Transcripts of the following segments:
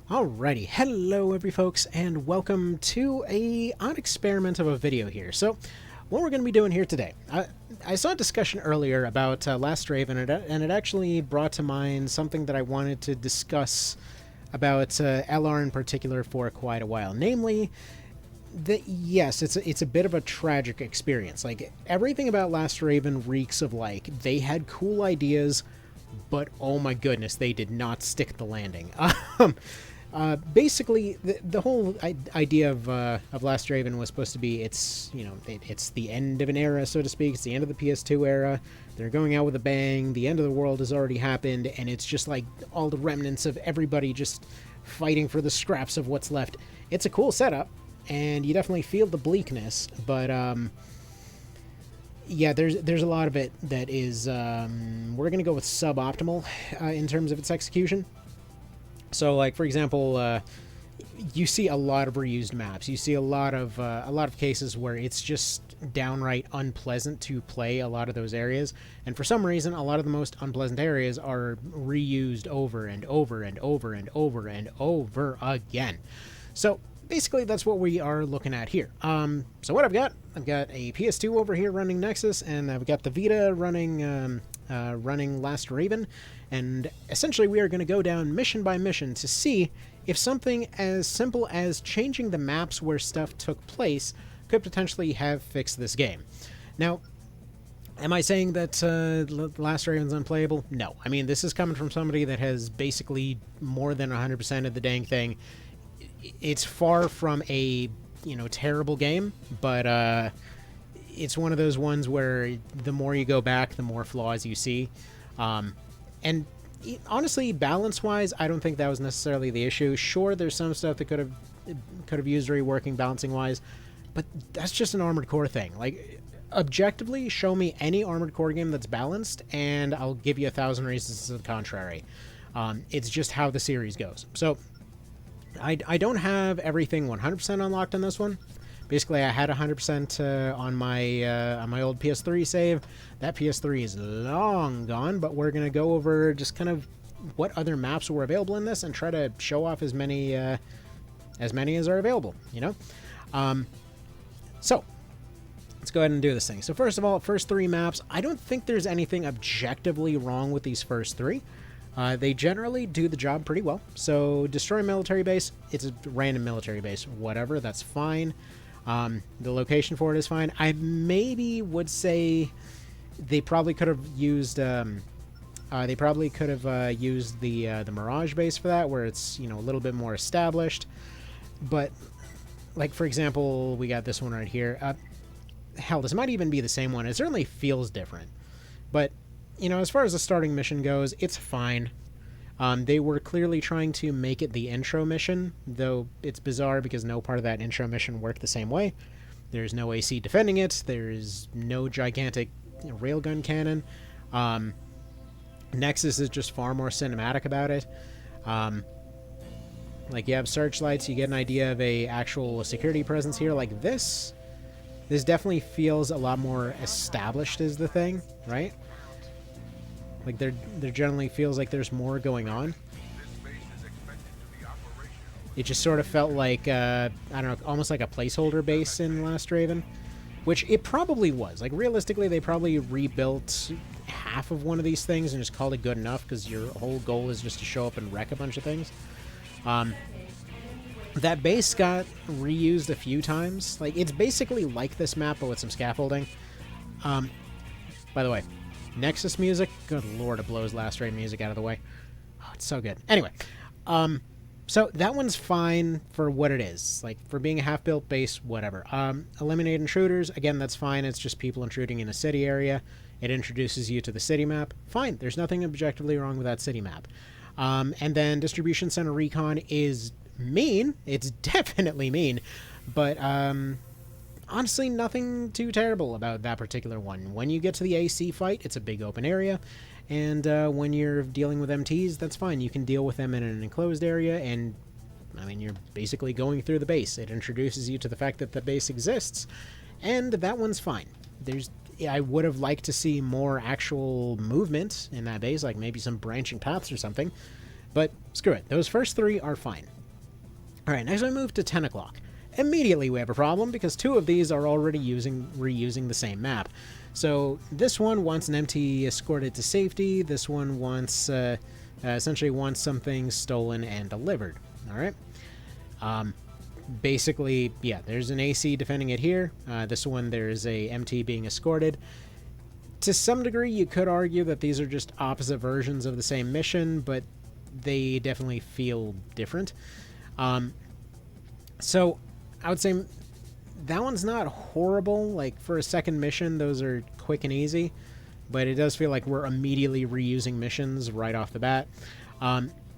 Alrighty, hello every folks, and welcome to an experiment of a video here. So, what we're going to be doing here today, I saw a discussion earlier about Last Raven, and it actually brought to mind something that I wanted to discuss about LR in particular for quite a while. Namely, that yes, it's a bit of a tragic experience. Like, everything about Last Raven reeks of, like, they had cool ideas, but oh my goodness, they did not stick the landing. Basically, the whole idea of Last Raven was supposed to be it's the end of an era, so to speak. It's the end of the PS2 era. They're going out with a bang. The end of the world has already happened, and it's just like all the remnants of everybody just fighting for the scraps of what's left. It's a cool setup, and you definitely feel the bleakness, but yeah, there's a lot of it that is we're gonna go with suboptimal in terms of its execution. So, like, for example, you see a lot of reused maps. You see a lot of cases where it's just downright unpleasant to play a lot of those areas, and for some reason, a lot of the most unpleasant areas are reused over and over and over and over and over again. So basically, that's what we are looking at here. So what I've got a PS2 over here running Nexus, and I've got the Vita running Last Raven, and essentially we are going to go down mission by mission to see if something as simple as changing the maps where stuff took place could potentially have fixed this game. Now, am I saying that Last Raven's unplayable? No. I mean, this is coming from somebody that has basically more than 100% of the dang thing. It's far from a, terrible game, but it's one of those ones where the more you go back, the more flaws you see. And honestly, balance-wise, I don't think that was necessarily the issue. Sure, there's some stuff that could have used reworking balancing-wise, but that's just an Armored Core thing. Like, objectively, show me any Armored Core game that's balanced, and I'll give you 1,000 reasons to the contrary. It's just how the series goes. So, I don't have everything 100% unlocked on this one. Basically, I had 100% on my old PS3 save. That PS3 is long gone, but we're gonna go over just kind of what other maps were available in this and try to show off as many as are available. So let's go ahead and do this thing. So first of all, first three maps. I don't think there's anything objectively wrong with these first three. They generally do the job pretty well. So, destroy military base. It's a random military base. Whatever, that's fine. The location for it is fine. I maybe would say they probably could have used the Mirage base for that, where it's a little bit more established. But, like, for example, we got this one right here. Hell, this might even be the same one. It certainly feels different, but as far as the starting mission goes, it's fine. They were clearly trying to make it the intro mission, though it's bizarre because no part of that intro mission worked the same way. There's no AC defending it. There's no gigantic railgun cannon. Nexus is just far more cinematic about it. Like, you have searchlights, you get an idea of a actual security presence here. Like, this definitely feels a lot more established as the thing, right? Like, there generally feels like there's more going on. It just sort of felt like, I don't know, almost like a placeholder base in Last Raven. Which it probably was. Like, realistically, they probably rebuilt half of one of these things and just called it good enough, because your whole goal is just to show up and wreck a bunch of things. That base got reused a few times. Like, it's basically like this map, but with some scaffolding. By the way, Nexus music, good lord, it blows Last Raid music out of the way. Oh, it's so good. Anyway, so that one's fine for what it is. Like, for being a half-built base, whatever. Eliminate intruders, again, that's fine. It's just people intruding in a city area. It introduces you to the city map. Fine, there's nothing objectively wrong with that city map. And then Distribution Center Recon is mean. It's definitely mean. But, honestly, nothing too terrible about that particular one. When you get to the AC fight, it's a big open area, and when you're dealing with MTs, that's fine. You can deal with them in an enclosed area, and, I mean, you're basically going through the base. It introduces you to the fact that the base exists, and that one's fine. I would have liked to see more actual movement in that base, like maybe some branching paths or something, But screw it. Those first 3 are fine. Alright, next I move to 10 o'clock. Immediately we have a problem because 2 of these are already reusing the same map. So this one wants an MT escorted to safety. This one wants essentially wants something stolen and delivered. Alright. Basically, yeah, there's an AC defending it here. This one, there's a MT being escorted. To some degree, you could argue that these are just opposite versions of the same mission, but they definitely feel different. So I would say that one's not horrible. Like, for a second mission, those are quick and easy, but it does feel like we're immediately reusing missions right off the bat.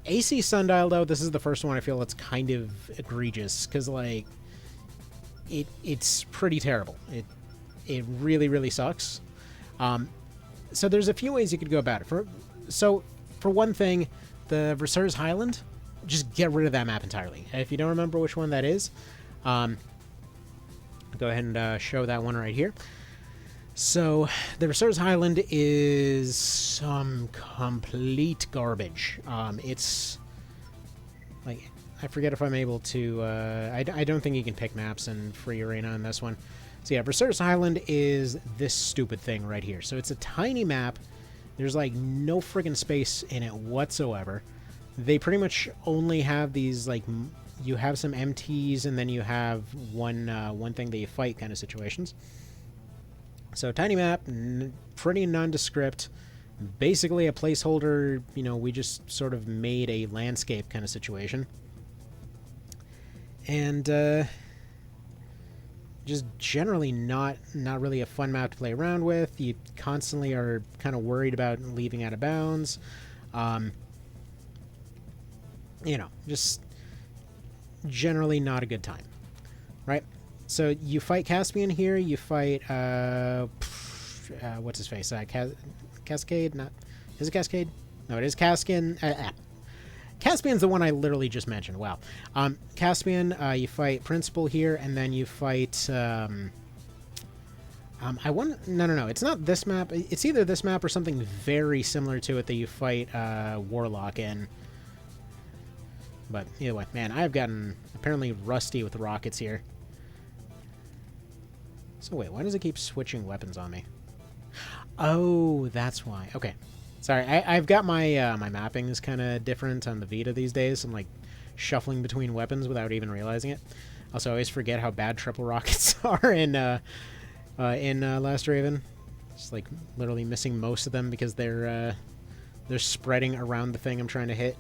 AC Sundial, though, this is the first one I feel that's kind of egregious, because, like, it's pretty terrible. It really, really sucks. So there's a few ways you could go about it. For one thing, the Reserves Highland, just get rid of that map entirely. If you don't remember which one that is, go ahead and show that one right here. So, the Reserves Highland is some complete garbage. It's, like, I forget if I'm able to, I don't think you can pick maps in Free Arena on this one. So yeah, Reserves Highland is this stupid thing right here. So it's a tiny map. There's, like, no friggin' space in it whatsoever. They pretty much only have these, like, you have some MTs and then you have one thing that you fight kind of situations. So, tiny map, pretty nondescript, basically a placeholder, you know, we just sort of made a landscape kind of situation. And, just generally not really a fun map to play around with. You constantly are kind of worried about leaving out of bounds. You know, just generally not a good time, right? So you fight Caspian here. You fight what's his face? Cascade? Not is it Cascade? No, it is Caspian. Caspian's the one I literally just mentioned. Wow. Caspian. You fight Principal here, and then you fight. No. It's not this map. It's either this map or something very similar to it that you fight Warlock in. But either way, man, I've gotten apparently rusty with the rockets here. So wait, why does it keep switching weapons on me? Oh, that's why. Okay. Sorry, I've got my my mappings kind of different on the Vita these days. I'm like shuffling between weapons without even realizing it. Also, I always forget how bad triple rockets are in Last Raven. Just like literally missing most of them because they're spreading around the thing I'm trying to hit.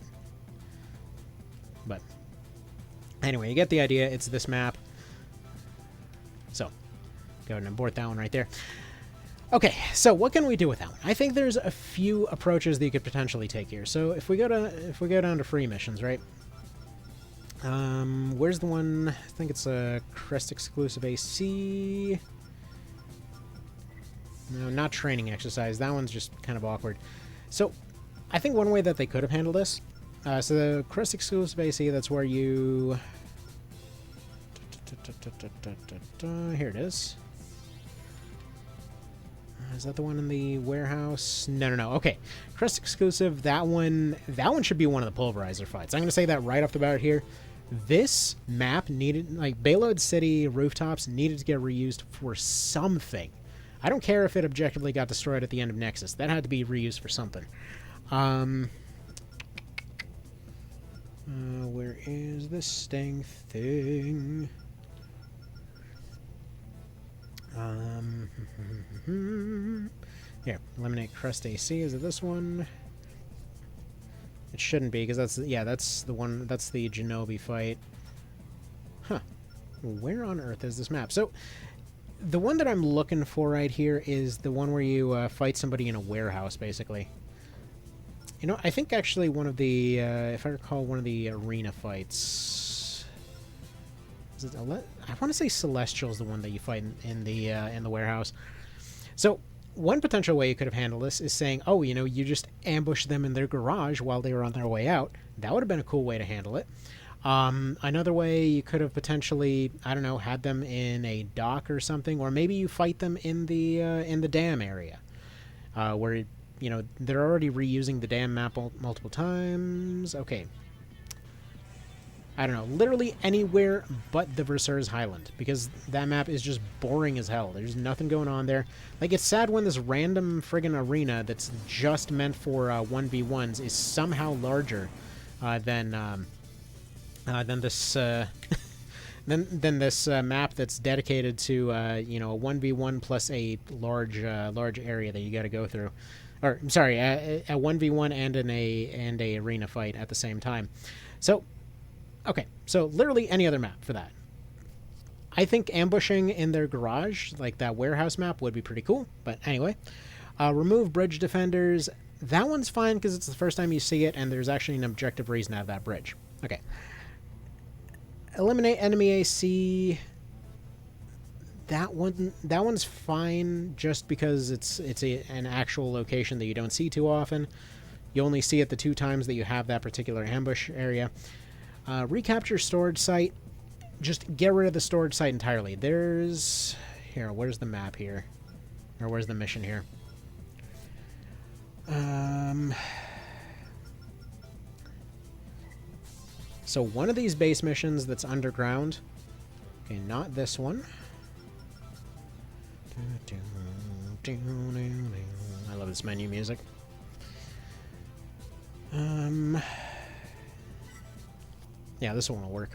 But anyway, you get the idea. It's this map. So go ahead and abort that one right there. Okay, so what can we do with that one? I think there's a few approaches that you could potentially take here. So if we go down to free missions, right? Where's the one? I think it's a Crest exclusive AC. No, not training exercise. That one's just kind of awkward. So I think one way that they could have handled this. So the Crest exclusive AC, that's where you. Here it is. Is that the one in the warehouse? No. Okay. Crest exclusive, that one should be one of the pulverizer fights. I'm going to say that right off the bat here. This map needed, like, Bayload City rooftops needed to get reused for something. I don't care if it objectively got destroyed at the end of Nexus. That had to be reused for something. Where is this stang thing? Here, eliminate Crest AC. Is it this one? It shouldn't be, because that's the one. That's the Genobi fight. Huh? Where on earth is this map? So, the one that I'm looking for right here is the one where you fight somebody in a warehouse, basically. You know, I think actually one of the, if I recall, one of the arena fights. Is it I want to say Celestial is the one that you fight in the warehouse. So one potential way you could have handled this is saying, oh, you know, you just ambush them in their garage while they were on their way out. That would have been a cool way to handle it. Another way you could have potentially, I don't know, had them in a dock or something, or maybe you fight them in the dam area, where you know, they're already reusing the damn map multiple times. Okay. I don't know, literally anywhere but the Versailles Highland, because that map is just boring as hell. There's nothing going on there. Like, it's sad when this random friggin' arena that's just meant for 1v1s is somehow larger than this than this map that's dedicated to you know, a 1v1 plus a large area that you got to go through. Or I'm sorry, a 1v1 and a arena fight at the same time. So okay, so literally any other map for that. I think ambushing in their garage, like that warehouse map, would be pretty cool. But anyway, remove bridge defenders. That one's fine because it's the first time you see it, and there's actually an objective reason to have that bridge. Okay. Eliminate enemy AC. That one's fine just because it's an actual location that you don't see too often. You only see it the 2 times that you have that particular ambush area. Recapture storage site. Just get rid of the storage site entirely. There's... Here, where's the map here? Or where's the mission here? So one of these base missions that's underground. Okay, not this one. I love this menu music. Yeah, this one will work.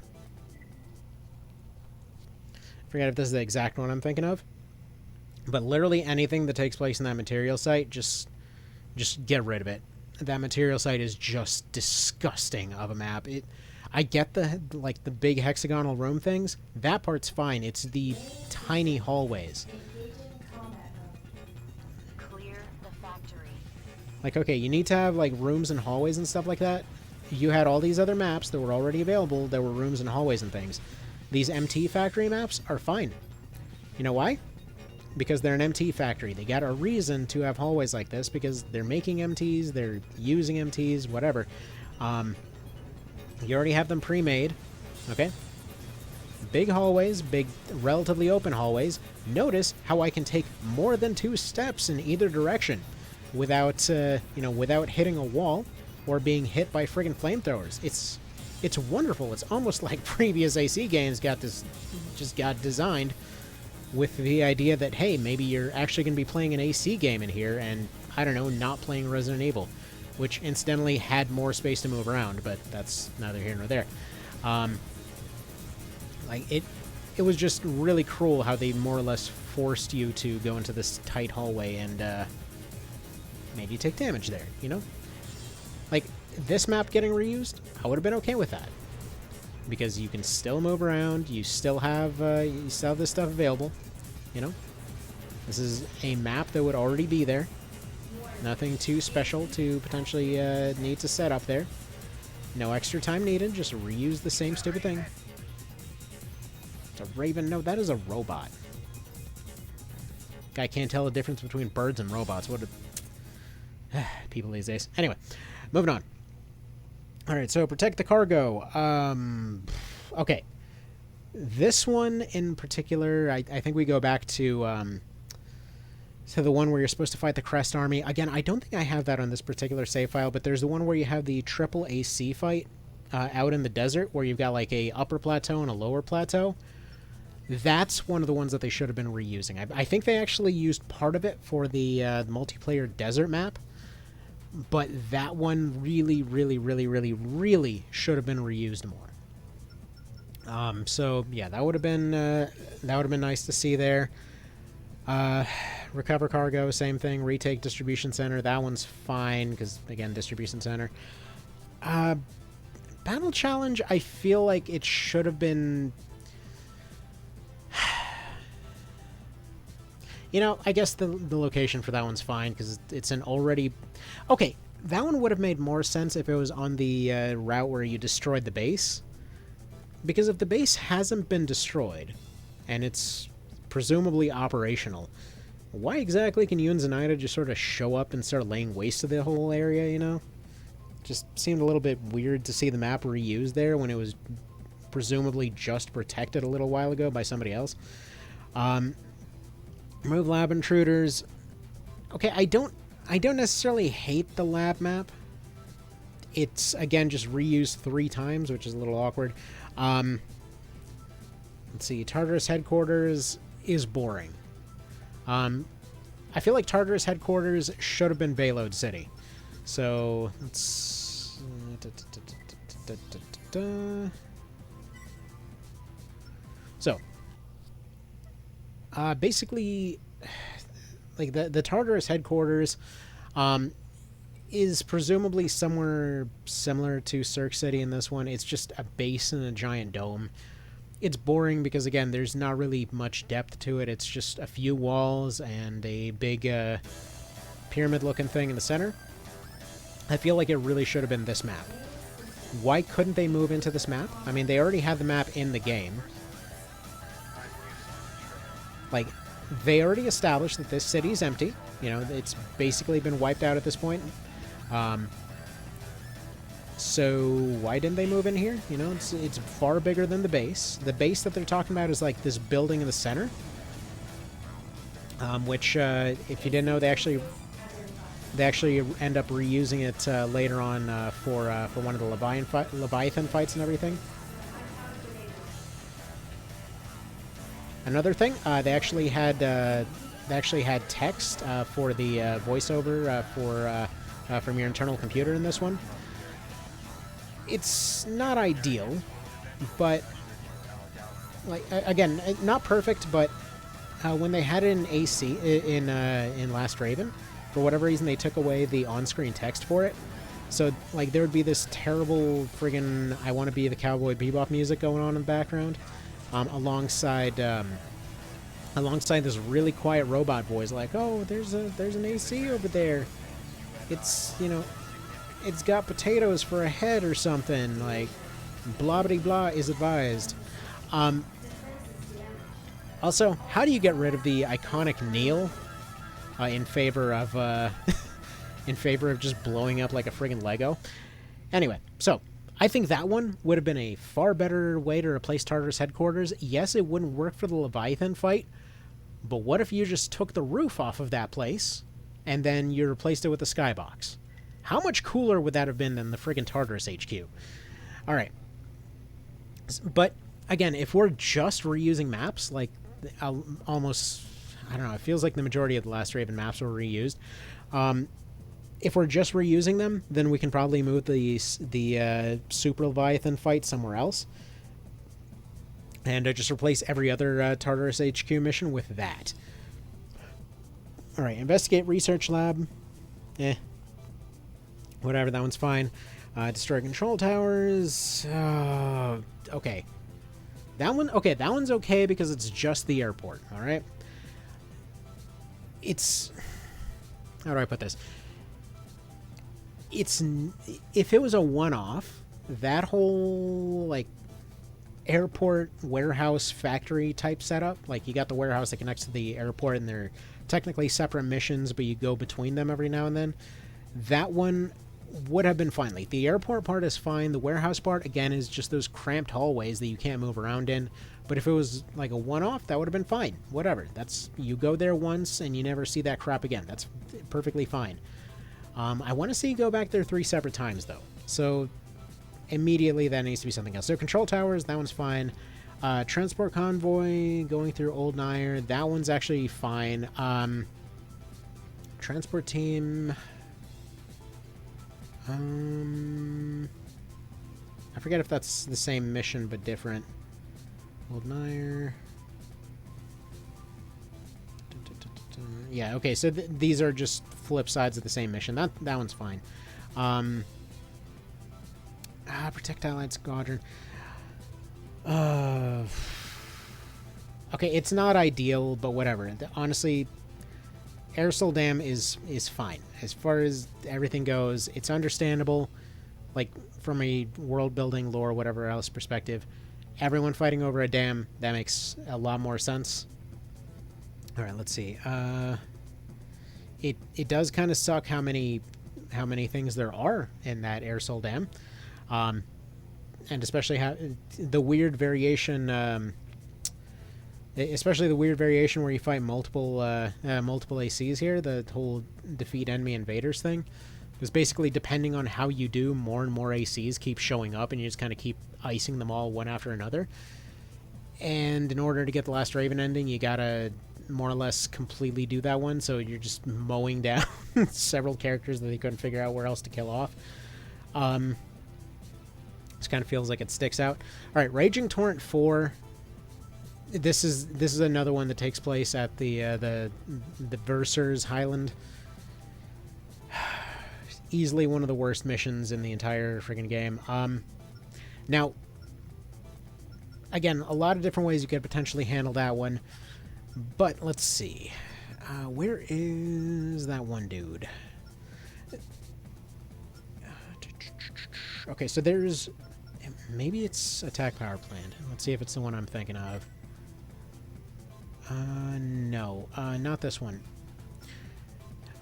Forget if this is the exact one I'm thinking of. But literally anything that takes place in that material site, just get rid of it. That material site is just disgusting of a map. I get the big hexagonal room things. That part's fine. It's the tiny hallways. Clear the factory. Like, okay, you need to have like rooms and hallways and stuff like that. You had all these other maps that were already available. There were rooms and hallways and things. These MT factory maps are fine. You know why? Because they're an MT factory. They got a reason to have hallways like this because they're making MTs, they're using MTs, whatever. You already have them pre-made, okay? Big hallways, big, relatively open hallways. Notice how I can take more than 2 steps in either direction without, you know, without hitting a wall or being hit by friggin' flamethrowers. It's wonderful. It's almost like previous AC games got designed with the idea that, hey, maybe you're actually going to be playing an AC game in here and, I don't know, not playing Resident Evil, which incidentally had more space to move around, but that's neither here nor there. Like, it was just really cruel how they more or less forced you to go into this tight hallway and made you take damage there, you know? Like, this map getting reused, I would have been okay with that. Because you can still move around, you still have this stuff available, you know? This is a map that would already be there. Nothing too special to potentially need to set up there. No extra time needed, just reuse the same stupid thing. It's a raven. No, that is a robot. Guy can't tell the difference between birds and robots. What people these days. Anyway, moving on. Alright, so protect the cargo. Okay. This one in particular, I think we go back to the one where you're supposed to fight the Crest Army. Again, I don't think I have that on this particular save file, but there's the one where you have the triple AC fight out in the desert, where you've got like a upper plateau and a lower plateau. That's one of the ones that they should have been reusing. I think they actually used part of it for the multiplayer desert map, but that one really, really, really, really, really should have been reused more. So yeah, that would have been nice to see there. Recover cargo, same thing. Retake distribution center. That one's fine because again, distribution center. Battle challenge. I feel like it should have been. You know, I guess the location for that one's fine because it's an already... Okay, that one would have made more sense if it was on the route where you destroyed the base. Because if the base hasn't been destroyed, and it's presumably operational, why exactly can you and Zenaida just sort of show up and start laying waste to the whole area, you know? Just seemed a little bit weird to see the map reused there when it was presumably just protected a little while ago by somebody else. Remove lab intruders. Okay, I don't I don't necessarily hate the lab map. It's, again, just reused 3 times, which is a little awkward. Let's see. Tartarus headquarters is boring. I feel like Tartarus headquarters should have been Valoed City. So, let's... So, basically, like, the Tartarus headquarters is presumably somewhere similar to Cirque City in this one. It's just a base and a giant dome. It's boring because, again, there's not really much depth to it. It's just a few walls and a big pyramid-looking thing in the center. I feel like it really should have been this map. Why couldn't they move into this map? I mean, they already had the map in the game. Like, they already established that this city is empty. You know, it's basically been wiped out at this point. So why didn't they move in here? You know, it's far bigger than the base. The base that they're talking about is like this building in the center, which, if you didn't know, they actually end up reusing it later on for one of the Leviathan fights and everything. Another thing, they actually had text for the voiceover from your internal computer in this one. It's not ideal, but like again, not perfect. But when they had it in AC in Last Raven, for whatever reason, they took away the on-screen text for it. So like there would be this terrible friggin' "I Want to Be the Cowboy Bebop" music going on in the background, alongside this really quiet robot voice, like, "Oh, there's an AC over there. It's, you know, it's got potatoes for a head or something, like, blah blah blah is advised." Also, how do you get rid of the iconic kneel in favor of just blowing up like a friggin' Lego? Anyway, so I think that one would have been a far better way to replace Tartarus headquarters. Yes, it wouldn't work for the Leviathan fight, but what if you just took the roof off of that place and then you replaced it with the skybox? How much cooler would that have been than the friggin' Tartarus HQ? Alright. But, again, if we're just reusing maps, like, almost, I don't know, it feels like the majority of the Last Raven maps were reused. If we're just reusing them, then we can probably move the Super Leviathan fight somewhere else. And just replace every other Tartarus HQ mission with that. Alright, Investigate Research Lab. Whatever, that one's fine. Destroy control towers. Okay. That one's okay because it's just the airport, alright? It's... How do I put this? If it was a one-off, that whole, like, airport warehouse factory type setup, like you got the warehouse that connects to the airport and they're technically separate missions, but you go between them every now and then, that one would have been fine. Like, the airport part is fine. The warehouse part, again, is just those cramped hallways that you can't move around in. But if it was like a one-off, that would have been fine. Whatever. That's, you go there once and you never see that crap again. That's perfectly fine. I want to see you go back there 3 separate times, though. So immediately that needs to be something else. So control towers, that one's fine. Transport convoy going through Old Nair, that one's actually fine. Transport team... I forget if that's the same mission but different. Old Nair. Yeah, okay, so these are just flip sides of the same mission. That one's fine. Protect Allied Squadron. Okay, it's not ideal, but whatever. Honestly, Airsoul Dam is fine. As far as everything goes, it's understandable. Like, from a world-building, lore, whatever else perspective, everyone fighting over a dam, that makes a lot more sense. Alright, let's see. It does kind of suck how many things there are in that Airsoul Dam. And especially how the weird variation Especially the weird variation where you fight multiple ACs here, the whole defeat enemy invaders thing. Because basically, depending on how you do, more and more ACs keep showing up, and you just kind of keep icing them all one after another. And in order to get the Last Raven ending, you gotta more or less completely do that one, so you're just mowing down several characters that they couldn't figure out where else to kill off. This kind of feels like it sticks out. Alright, Raging Torrent 4. This is another one that takes place at the Verser's Highland. Easily one of the worst missions in the entire friggin' game. Now, again, a lot of different ways you could potentially handle that one. But let's see. Where is that one dude? Okay, so there's... Maybe it's Attack Power Plant. Let's see if it's the one I'm thinking of. No. Not this one.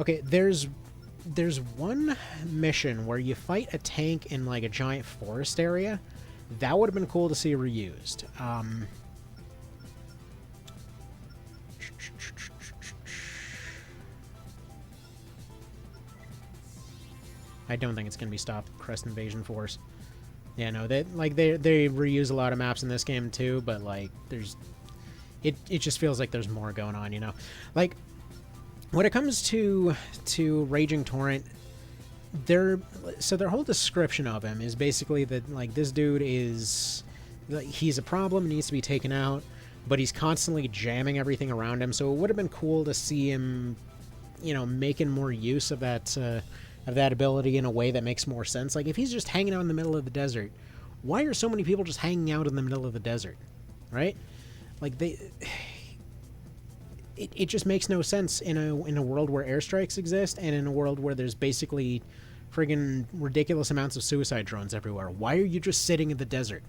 Okay, there's one mission where you fight a tank in, like, a giant forest area. That would have been cool to see reused. I don't think it's going to be Stop Crest Invasion Force. Yeah, no, they reuse a lot of maps in this game too, but like it just feels like there's more going on, you know. Like when it comes to Raging Torrent, their whole description of him is basically that like this dude is he's a problem, needs to be taken out, but he's constantly jamming everything around him. So it would have been cool to see him, you know, making more use of that ability in a way that makes more sense. Like if he's just hanging out in the middle of the desert, why are so many people just hanging out in the middle of the desert, right? Like it just makes no sense in a world where airstrikes exist and in a world where there's basically friggin' ridiculous amounts of suicide drones everywhere. Why are you just sitting in the desert?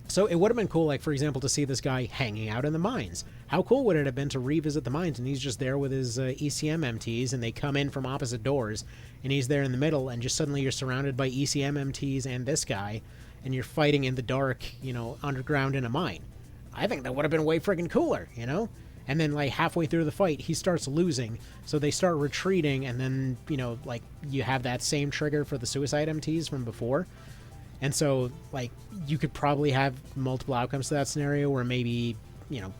So it would have been cool, like, for example, to see this guy hanging out in the mines. How cool would it have been to revisit the mines and he's just there with his ECM MTs and they come in from opposite doors and he's there in the middle and just suddenly you're surrounded by ECM MTs and this guy and you're fighting in the dark, you know, underground in a mine. I think that would have been way friggin' cooler, you know? And then, like, halfway through the fight, he starts losing, so they start retreating, and then, you know, like, you have that same trigger for the suicide MTs from before. And so, like, you could probably have multiple outcomes to that scenario where maybe, you know,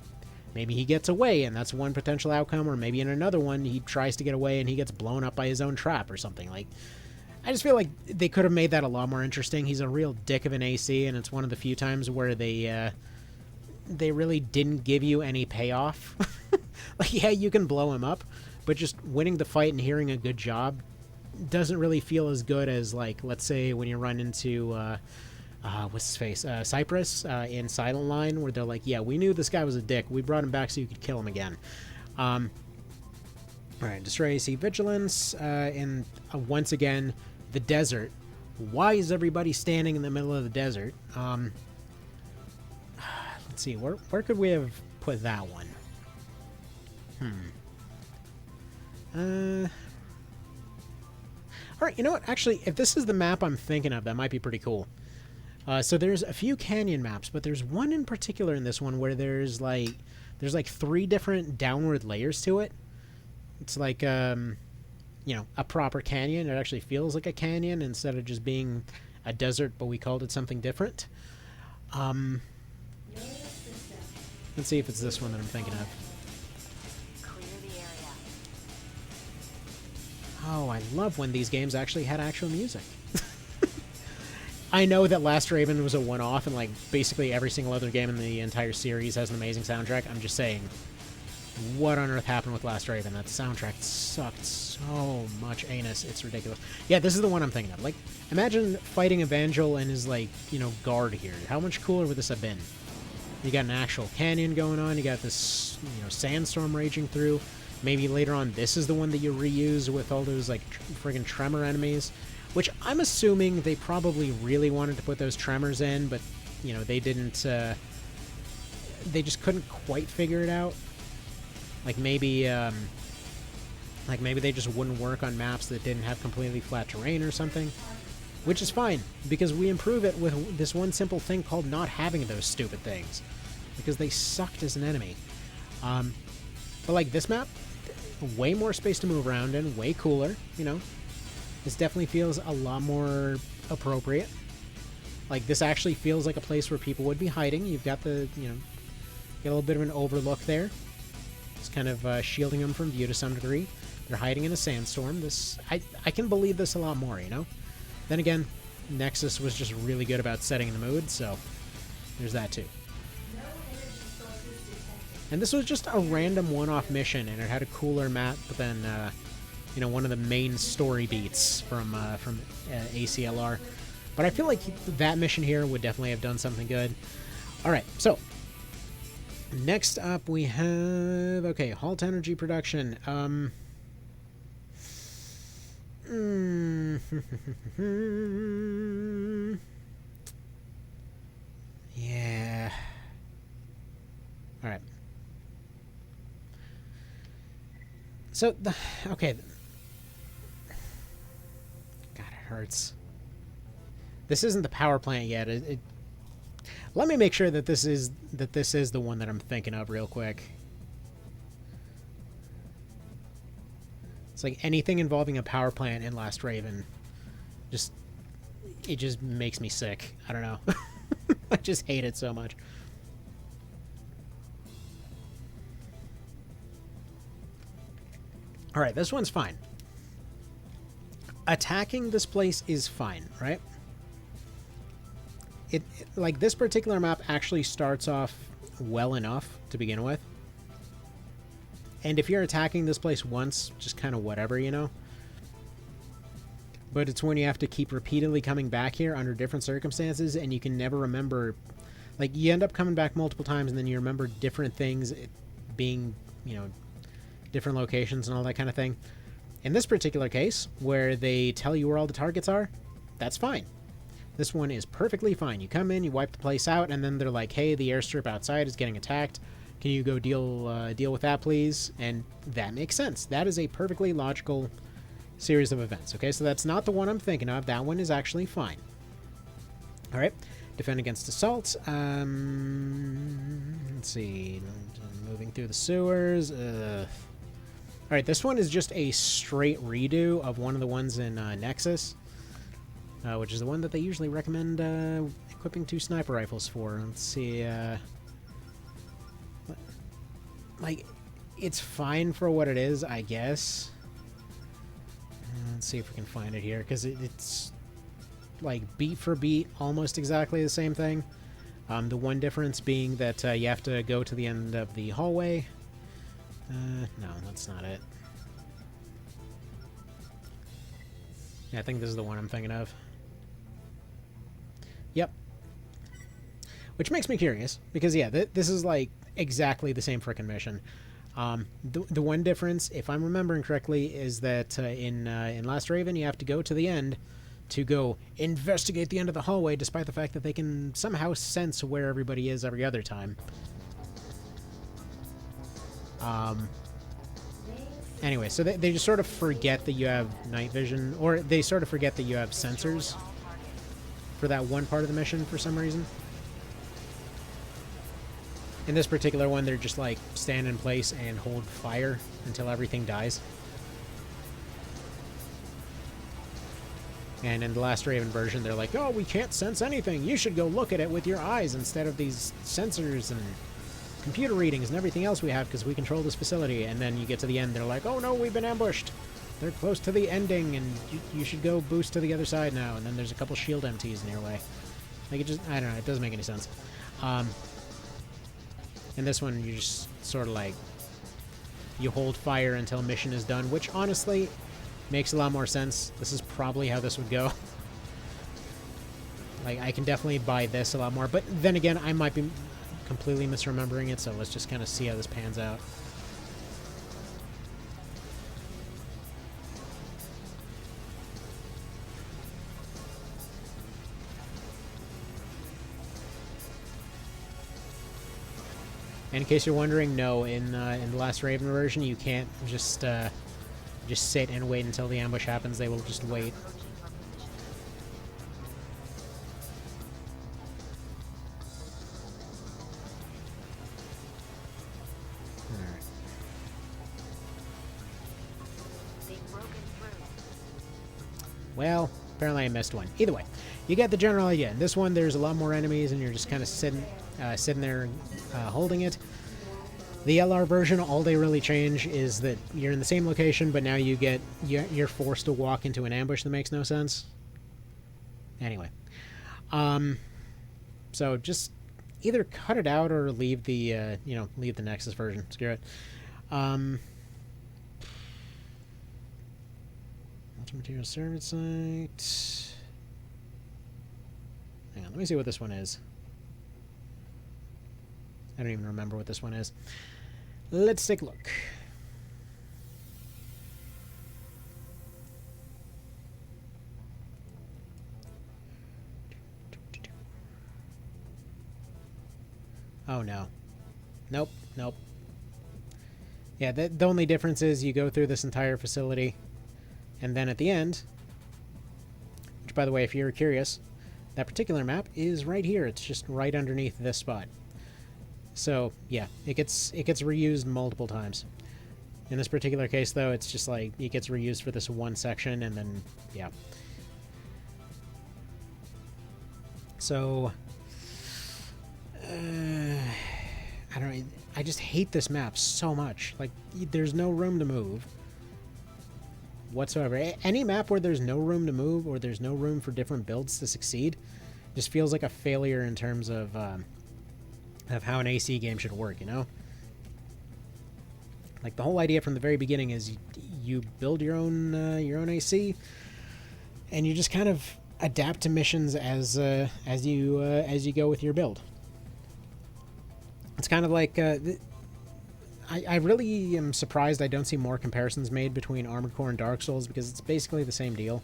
maybe he gets away, and that's one potential outcome, or maybe in another one, he tries to get away and he gets blown up by his own trap or something. Like, I just feel like they could have made that a lot more interesting. He's a real dick of an AC, and it's one of the few times where they really didn't give you any payoff. Like, yeah, you can blow him up, but just winning the fight and hearing a good job doesn't really feel as good as, like, let's say when you run into, what's his face, Cypress in Silent Line, where they're like, yeah, we knew this guy was a dick. We brought him back so you could kill him again. Alright, Destroy AC Vigilance, and once again, the desert. Why is everybody standing in the middle of the desert? Let's see, where could we have put that one? Alright, you know what? Actually, if this is the map I'm thinking of, that might be pretty cool. So there's a few canyon maps, but there's one in particular in this one where there's like 3 different downward layers to it. It's like, you know, a proper canyon. It actually feels like a canyon instead of just being a desert, but we called it something different. Let's see if it's this one that I'm thinking of. Clear the area. Oh, I love when these games actually had actual music. I know that Last Raven was a one-off, and like basically every single other game in the entire series has an amazing soundtrack. I'm just saying, what on earth happened with Last Raven? That soundtrack sucked so much anus. It's ridiculous. Yeah, this is the one I'm thinking of. Like, imagine fighting Evangel and his, like, you know, guard here. How much cooler would this have been? You got an actual canyon going on. You got this, you know, sandstorm raging through. Maybe later on, this is the one that you reuse with all those, like, friggin' tremor enemies. Which I'm assuming they probably really wanted to put those tremors in, but, you know, they didn't, they just couldn't quite figure it out. Like, maybe they just wouldn't work on maps that didn't have completely flat terrain or something. Which is fine, because we improve it with this one simple thing called not having those stupid things. because they sucked as an enemy. But like this map, way more space to move around in, way cooler, you know. This definitely feels a lot more appropriate. Like, this actually feels like a place where people would be hiding. You've got the, you know, get a little bit of an overlook there. It's kind of shielding them from view to some degree. They're hiding in a sandstorm. This, I can believe this a lot more, you know? Then again, Nexus was just really good about setting the mood, so there's that too. And this was just a random one-off mission, and it had a cooler map than, you know, one of the main story beats from ACLR. But I feel like that mission here would definitely have done something good. All right, so next up we have, okay, halt energy production. Yeah. All right. So, okay. God, it hurts. This isn't the power plant yet. Let me make sure that this is the one that I'm thinking of real quick. It's like anything involving a power plant in Last Raven, it just makes me sick. I don't know. I just hate it so much. All right, this one's fine. Attacking this place is fine, right? It like this particular map actually starts off well enough to begin with. And if you're attacking this place once, just kind of whatever, you know. But it's when you have to keep repeatedly coming back here under different circumstances, and you can never remember. Like, you end up coming back multiple times, and then you remember different things being, you know, different locations and all that kind of thing. In this particular case, where they tell you where all the targets are, that's fine. This one is perfectly fine. You come in, you wipe the place out, and then they're like, hey, the airstrip outside is getting attacked. Can you go deal with that, please? And that makes sense. That is a perfectly logical series of events. Okay, so that's not the one I'm thinking of. That one is actually fine. All right, defend against assault. Let's see. Moving through the sewers. All right, this one is just a straight redo of one of the ones in Nexus, which is the one that they usually recommend equipping 2 sniper rifles for. Let's see. Like, it's fine for what it is, I guess. Let's see if we can find it here, because it's like beat for beat, almost exactly the same thing. The one difference being that you have to go to the end of the hallway. No, that's not it. Yeah, I think this is the one I'm thinking of. Yep. Which makes me curious, because yeah, this is like exactly the same frickin' mission. The one difference, if I'm remembering correctly, is that in Last Raven you have to go to the end to go investigate the end of the hallway, despite the fact that they can somehow sense where everybody is every other time. Anyway, so they just sort of forget that you have night vision, or they sort of forget that you have sensors for that one part of the mission for some reason. In this particular one, they're just like stand in place and hold fire until everything dies. And in the Last Raven version, they're like, oh, we can't sense anything. You should go look at it with your eyes instead of these sensors and computer readings and everything else we have because we control this facility. And then you get to the end, they're like, oh no, we've been ambushed. They're close to the ending, and you should go boost to the other side now. And then there's a couple shield MTs in your way. Like, it just, I don't know, it doesn't make any sense. In this one, you just sort of like, you hold fire until mission is done, which honestly makes a lot more sense. This is probably how this would go. Like, I can definitely buy this a lot more, but then again, I might be completely misremembering it, so let's just kind of see how this pans out. And in case you're wondering, no, in the Last Raven version, you can't just sit and wait until the ambush happens. They will just wait. Well, apparently I missed one. Either way, you get the general idea. In this one, there's a lot more enemies, and you're just kind of sitting there holding it. The LR version, all they really change is that you're in the same location, but now you're forced to walk into an ambush that makes no sense. Anyway, so just either cut it out or leave the leave the Nexus version. Screw it. Material service site. Hang on, let me see what this one is. I don't even remember what this one is. Let's take a look. Oh no. Nope, nope. Yeah, the only difference is you go through this entire facility, and then at the end, which by the way, if you're curious, that particular map is right here. It's just right underneath this spot. So yeah, it gets reused multiple times. In this particular case, though, it's just like it gets reused for this one section, and then yeah. So I don't know. I just hate this map so much. Like, there's no room to move whatsoever. Any map where there's no room to move or there's no room for different builds to succeed just feels like a failure in terms of how an AC game should work, you know? Like, the whole idea from the very beginning is you build your own AC, and you just kind of adapt to missions as you go with your build. It's kind of like I really am surprised I don't see more comparisons made between Armored Core and Dark Souls, because it's basically the same deal.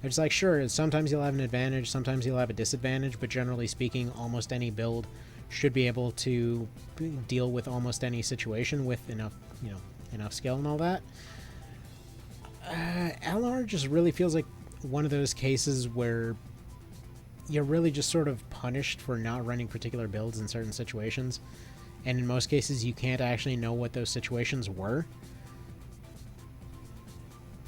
It's like, sure, sometimes you'll have an advantage, sometimes you'll have a disadvantage, but generally speaking, almost any build should be able to deal with almost any situation with enough skill and all that. LR just really feels like one of those cases where you're really just sort of punished for not running particular builds in certain situations, and in most cases you can't actually know what those situations were.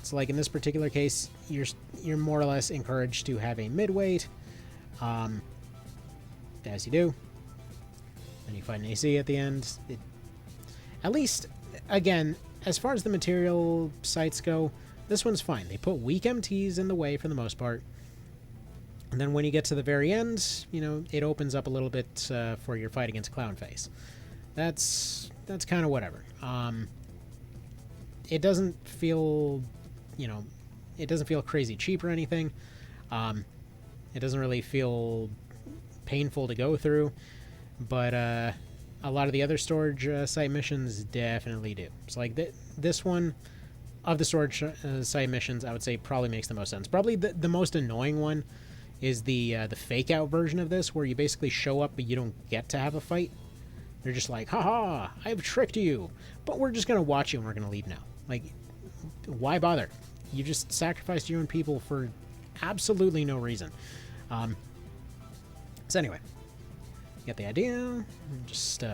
So like in this particular case, you're more or less encouraged to have a mid-weight, as you do. Then you fight an AC at the end. At least, again, as far as the material sites go, this one's fine. They put weak MTs in the way for the most part. And then when you get to the very end, it opens up a little bit for your fight against Clownface. That's kind of whatever. It doesn't feel, it doesn't feel crazy cheap or anything. It doesn't really feel painful to go through, but a lot of the other storage site missions definitely do. So like this one of the storage site missions, I would say probably makes the most sense. Probably the most annoying one is the fake out version of this, where you basically show up but you don't get to have a fight. They're just like, haha, I've tricked you, but we're just gonna watch you and we're gonna leave now. Like, why bother? You just sacrificed your own people for absolutely no reason. So anyway, you get the idea. I'm just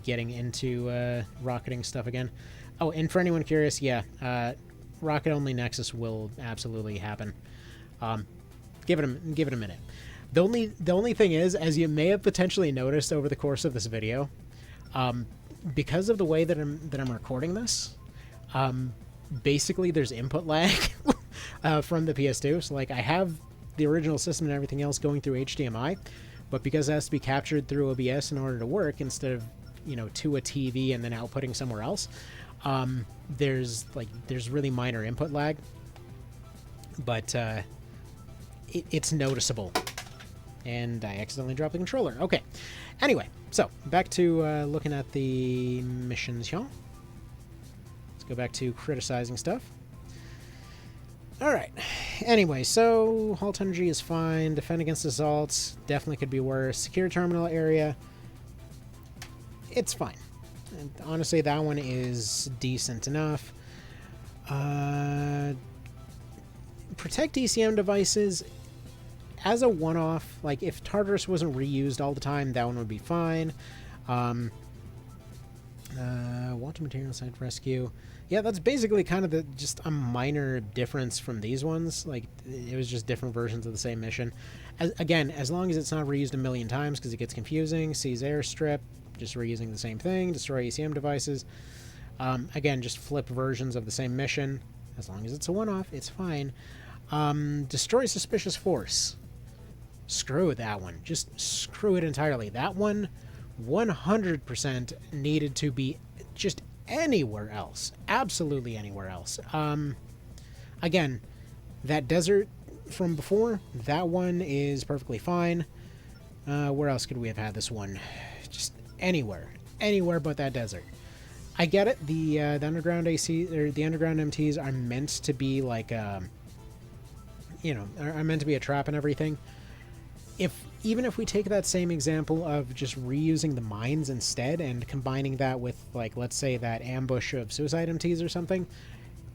getting into rocketing stuff again. Oh, and for anyone curious, yeah, rocket only Nexus will absolutely happen. Give it a minute. The only thing is, as you may have potentially noticed over the course of this video, because of the way that I'm recording this, basically there's input lag from the PS2. So like I have the original system and everything else going through HDMI, but because it has to be captured through OBS in order to work instead of to a TV and then outputting somewhere else, there's really minor input lag, but it's noticeable. And I accidentally dropped the controller. Okay. Anyway, so back to looking at the missions, y'all. Let's go back to criticizing stuff. Alright. Anyway, so Halt Energy is fine. Defend against assaults definitely could be worse. Secure terminal area, it's fine. And honestly, that one is decent enough. Protect ECM devices as a one-off. Like, if Tartarus wasn't reused all the time, that one would be fine. Want material site rescue. Yeah, that's basically kind of just a minor difference from these ones. Like, it was just different versions of the same mission. Again, as long as it's not reused a million times, because it gets confusing. Seize airstrip, just reusing the same thing. Destroy ECM devices. Again, just flip versions of the same mission. As long as it's a one-off, it's fine. Destroy suspicious force. Screw that one. Just screw it entirely. That one, 100% needed to be just anywhere else. Absolutely anywhere else. Again, that desert from before, that one is perfectly fine. Where else could we have had this one? Just anywhere. Anywhere but that desert. I get it. The underground AC, or the underground MTs are meant to be like, you know, are meant to be a trap and everything. Even if we take that same example of just reusing the mines instead and combining that with, like, let's say that ambush of suicide MTs or something,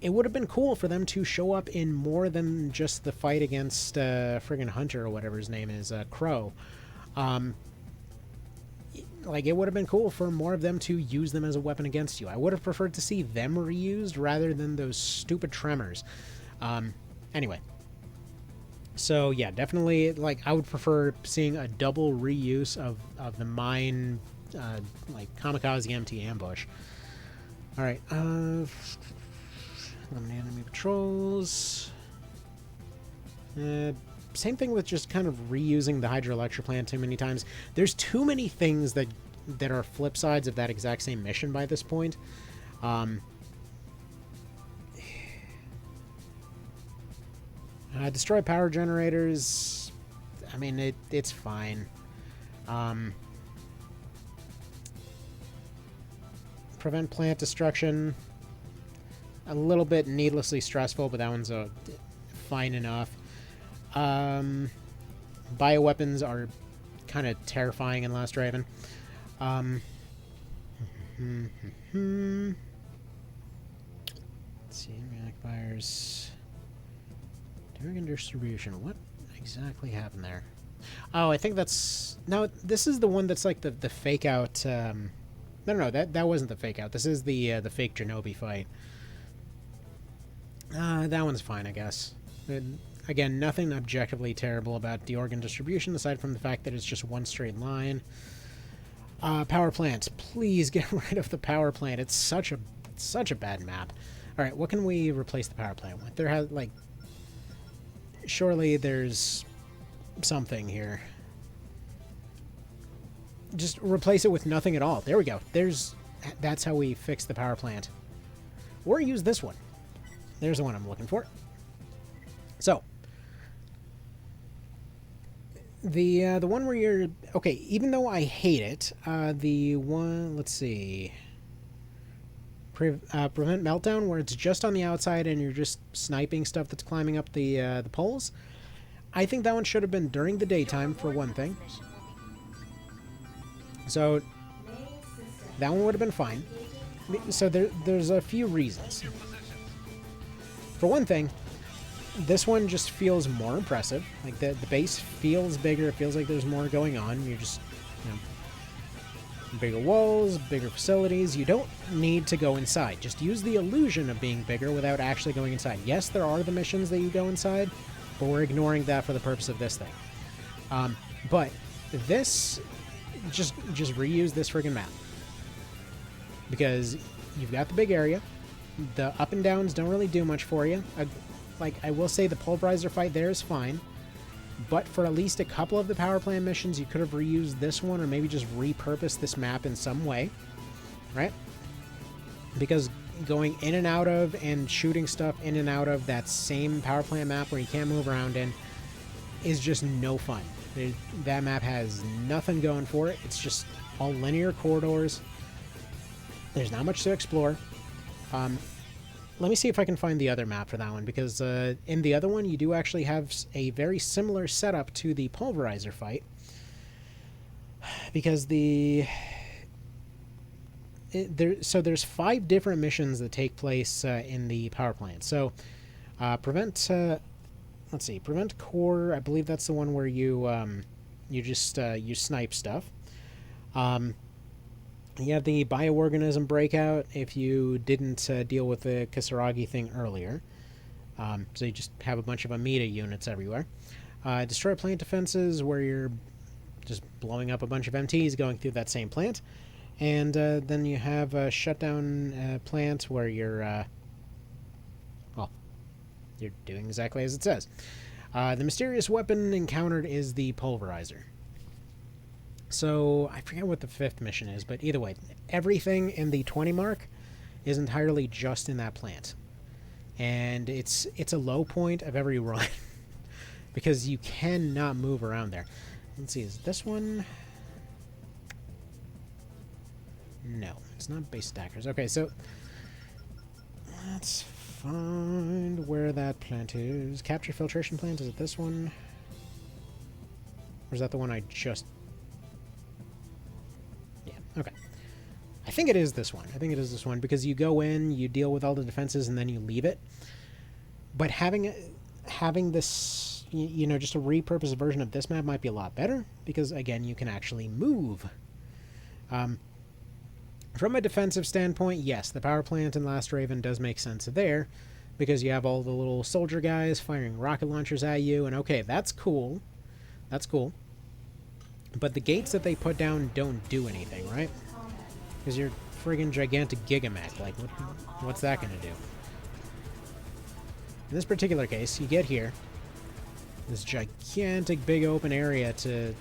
it would have been cool for them to show up in more than just the fight against friggin' Hunter or whatever his name is, Crow. Like, it would have been cool for more of them to use them as a weapon against you. I would have preferred to see them reused rather than those stupid tremors. Anyway. So, yeah, definitely, like, I would prefer seeing a double reuse of the mine, like, kamikaze MT ambush. Alright, eliminate enemy patrols. Same thing with just kind of reusing the hydroelectric plant too many times. There's too many things that are flip sides of that exact same mission by this point. Destroy power generators. I mean, it's fine. Prevent plant destruction. A little bit needlessly stressful, but that one's fine enough. Bioweapons are kind of terrifying in Last Raven. Let's see, react fires. Organ distribution. What exactly happened there? Oh, I think that's... No, this is the one that's like the fake out... No, that wasn't the fake out. This is the fake Genobi fight. That one's fine, I guess. Again, nothing objectively terrible about the organ distribution, aside from the fact that it's just one straight line. Power plant. Please get rid of the power plant. It's such a bad map. Alright, what can we replace the power plant with? There has, like... Surely there's something here. Just replace it with nothing at all. There we go. That's how we fix the power plant. Or use this one. There's the one I'm looking for. So, the one where you're... Okay, even though I hate it, the one... Let's see... prevent meltdown, where it's just on the outside and you're just sniping stuff that's climbing up the poles. I think that one should have been during the daytime, for one thing. So that one would have been fine. So there's a few reasons. For one thing, this one just feels more impressive. Like, the base feels bigger. It feels like there's more going on. You're just, you know, bigger walls, bigger facilities. You don't need to go inside. Just use the illusion of being bigger without actually going inside. Yes, there are the missions that you go inside, but we're ignoring that for the purpose of this thing. But this, just reuse this friggin' map. Because you've got the big area. The up and downs don't really do much for you. Like, I will say the pulverizer fight there is fine. But for at least a couple of the power plant missions, you could have reused this one, or maybe just repurposed this map in some way, right? Because going in and out of and shooting stuff in and out of that same power plant map where you can't move around in is just no fun. That map has nothing going for it. It's just all linear corridors. There's not much to explore. Let me see if I can find the other map for that one, because in the other one you do actually have a very similar setup to the pulverizer fight, because there's 5 different missions that take place in the power plant. So prevent let's see, prevent core, I believe that's the one where you you snipe stuff. You have the bioorganism breakout if you didn't deal with the Kisaragi thing earlier. So you just have a bunch of Amida units everywhere. Destroy plant defenses, where you're just blowing up a bunch of MTs going through that same plant. And then you have a shutdown plant where you're, well, you're doing exactly as it says. The mysterious weapon encountered is the pulverizer. So I forget what the 5th mission is, but either way, everything in the 20 mark is entirely just in that plant. And it's a low point of every run because you cannot move around there. Let's see, is this one? No, it's not base stackers. Okay, so let's find where that plant is. Capture filtration plant, is it this one? Or is that the one I just... Yeah, okay. I think it is this one. I think it is this one because you go in, you deal with all the defenses, and then you leave it. But having this, you know, just a repurposed version of this map might be a lot better because, again, you can actually move. From a defensive standpoint, yes, the power plant in Last Raven does make sense there because you have all the little soldier guys firing rocket launchers at you, and okay, that's cool. That's cool. But the gates that they put down don't do anything, right? Because you're friggin' gigantic gigamech. Like, what's that going to do? In this particular case, you get here, this gigantic big open area to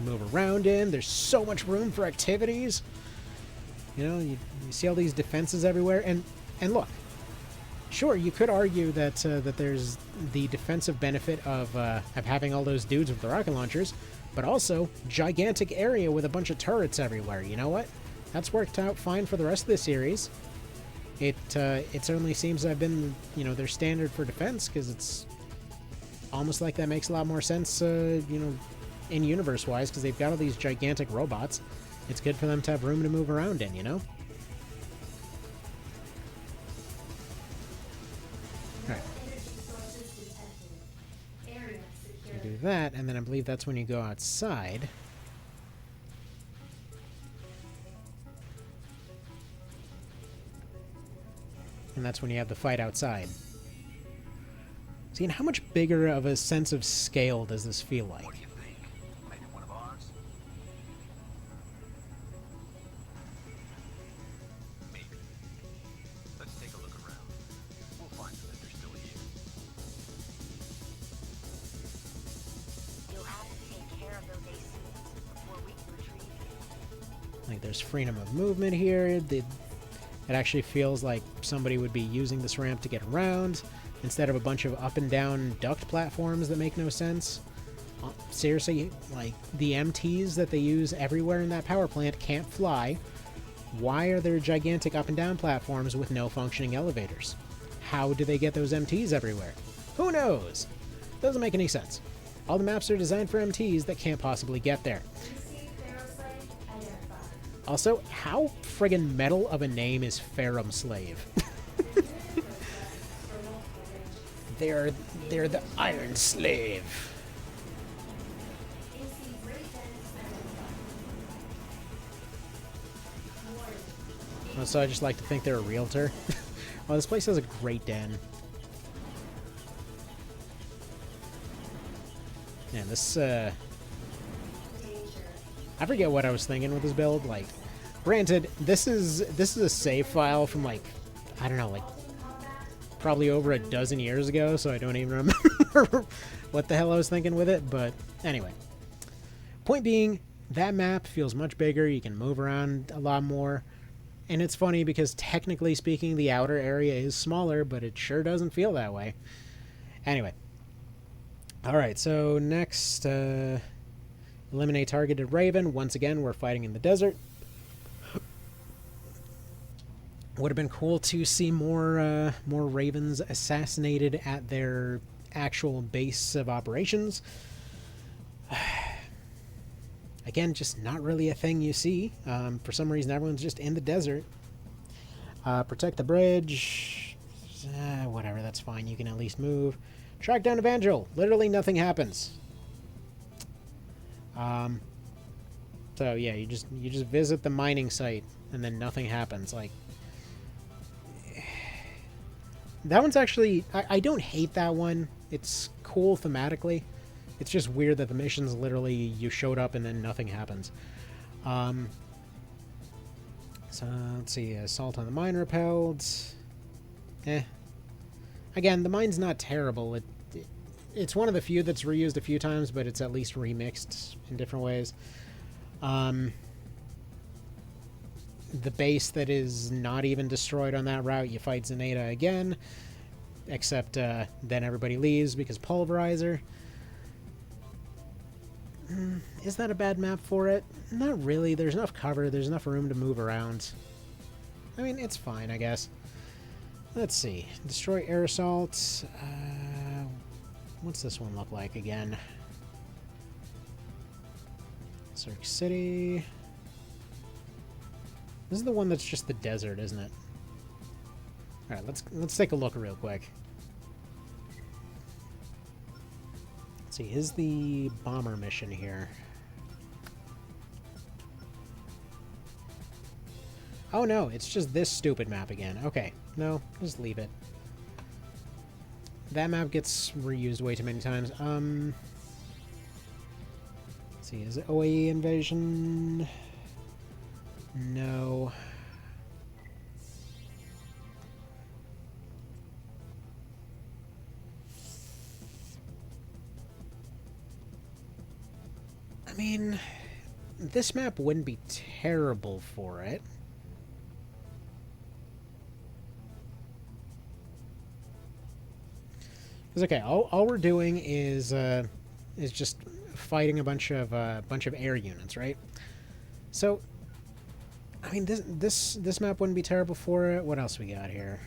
move around in. There's so much room for activities. You know, you see all these defenses everywhere, and look, sure, you could argue that that there's the defensive benefit of having all those dudes with the rocket launchers, but also gigantic area with a bunch of turrets everywhere. You know what? That's worked out fine for the rest of the series. It certainly seems to have been, you know, their standard for defense because it's almost like that makes a lot more sense, you know, in universe-wise because they've got all these gigantic robots. It's good for them to have room to move around in, you know? Alright. You do that, and then I believe that's when you go outside. And that's when you have the fight outside. See, and how much bigger of a sense of scale does this feel like? What do you think? Maybe one of ours? Maybe. Let's take a look around. We'll find them if they're still here. You'll have to take care of those ACs before we can retrieve you. Like, there's freedom of movement here. It actually feels like somebody would be using this ramp to get around instead of a bunch of up and down duct platforms that make no sense. Seriously, like, the MTs that they use everywhere in that power plant can't fly. Why are there gigantic up and down platforms with no functioning elevators? How do they get those MTs everywhere? Who knows? Doesn't make any sense. All the maps are designed for MTs that can't possibly get there. Also, how friggin' metal of a name is Ferrum Slave? They're the Iron Slave. Oh, so I just like to think they're a realtor. Well, this place has a great den. Man, this, I forget what I was thinking with this build. Like, granted, this is a save file from, like, I don't know, like, probably over a dozen years ago, so I don't even remember what the hell I was thinking with it, but anyway. Point being, that map feels much bigger, you can move around a lot more, and it's funny because technically speaking, the outer area is smaller, but it sure doesn't feel that way. Anyway. Alright, so next, eliminate targeted Raven. Once again, we're fighting in the desert. Would have been cool to see more Ravens assassinated at their actual base of operations. Again, just not really a thing you see. For some reason, everyone's just in the desert. Protect the bridge. Whatever, that's fine. You can at least move. Track down Evangel. Literally nothing happens. So yeah, you just visit the mining site. and then nothing happens. Like, that one's actually... I don't hate that one. It's cool thematically. It's just weird that the mission's literally you showed up and then nothing happens. So, let's see. Assault on the mine repelled. Again, the mine's not terrible. It's one of the few that's reused a few times, but it's at least remixed in different ways. The base that is not even destroyed on that route, you fight Zenata again, except then everybody leaves because Pulverizer. Is that a bad map for it? Not really. There's enough cover. There's enough room to move around. I mean, it's fine, I guess. Let's see. Destroy air assault. What's this one look like again? Cirque City. This is the one that's just the desert, isn't it? Alright, let's take a look real quick. Let's see, is the bomber mission here? Oh no, it's just this stupid map again. Okay, no, just leave it. That map gets reused way too many times. Let's see, is it OAE invasion? No. I mean, this map wouldn't be terrible for it. Because okay, all we're doing is just fighting a bunch of air units, right? So, I mean, this map wouldn't be terrible for it. What else we got here?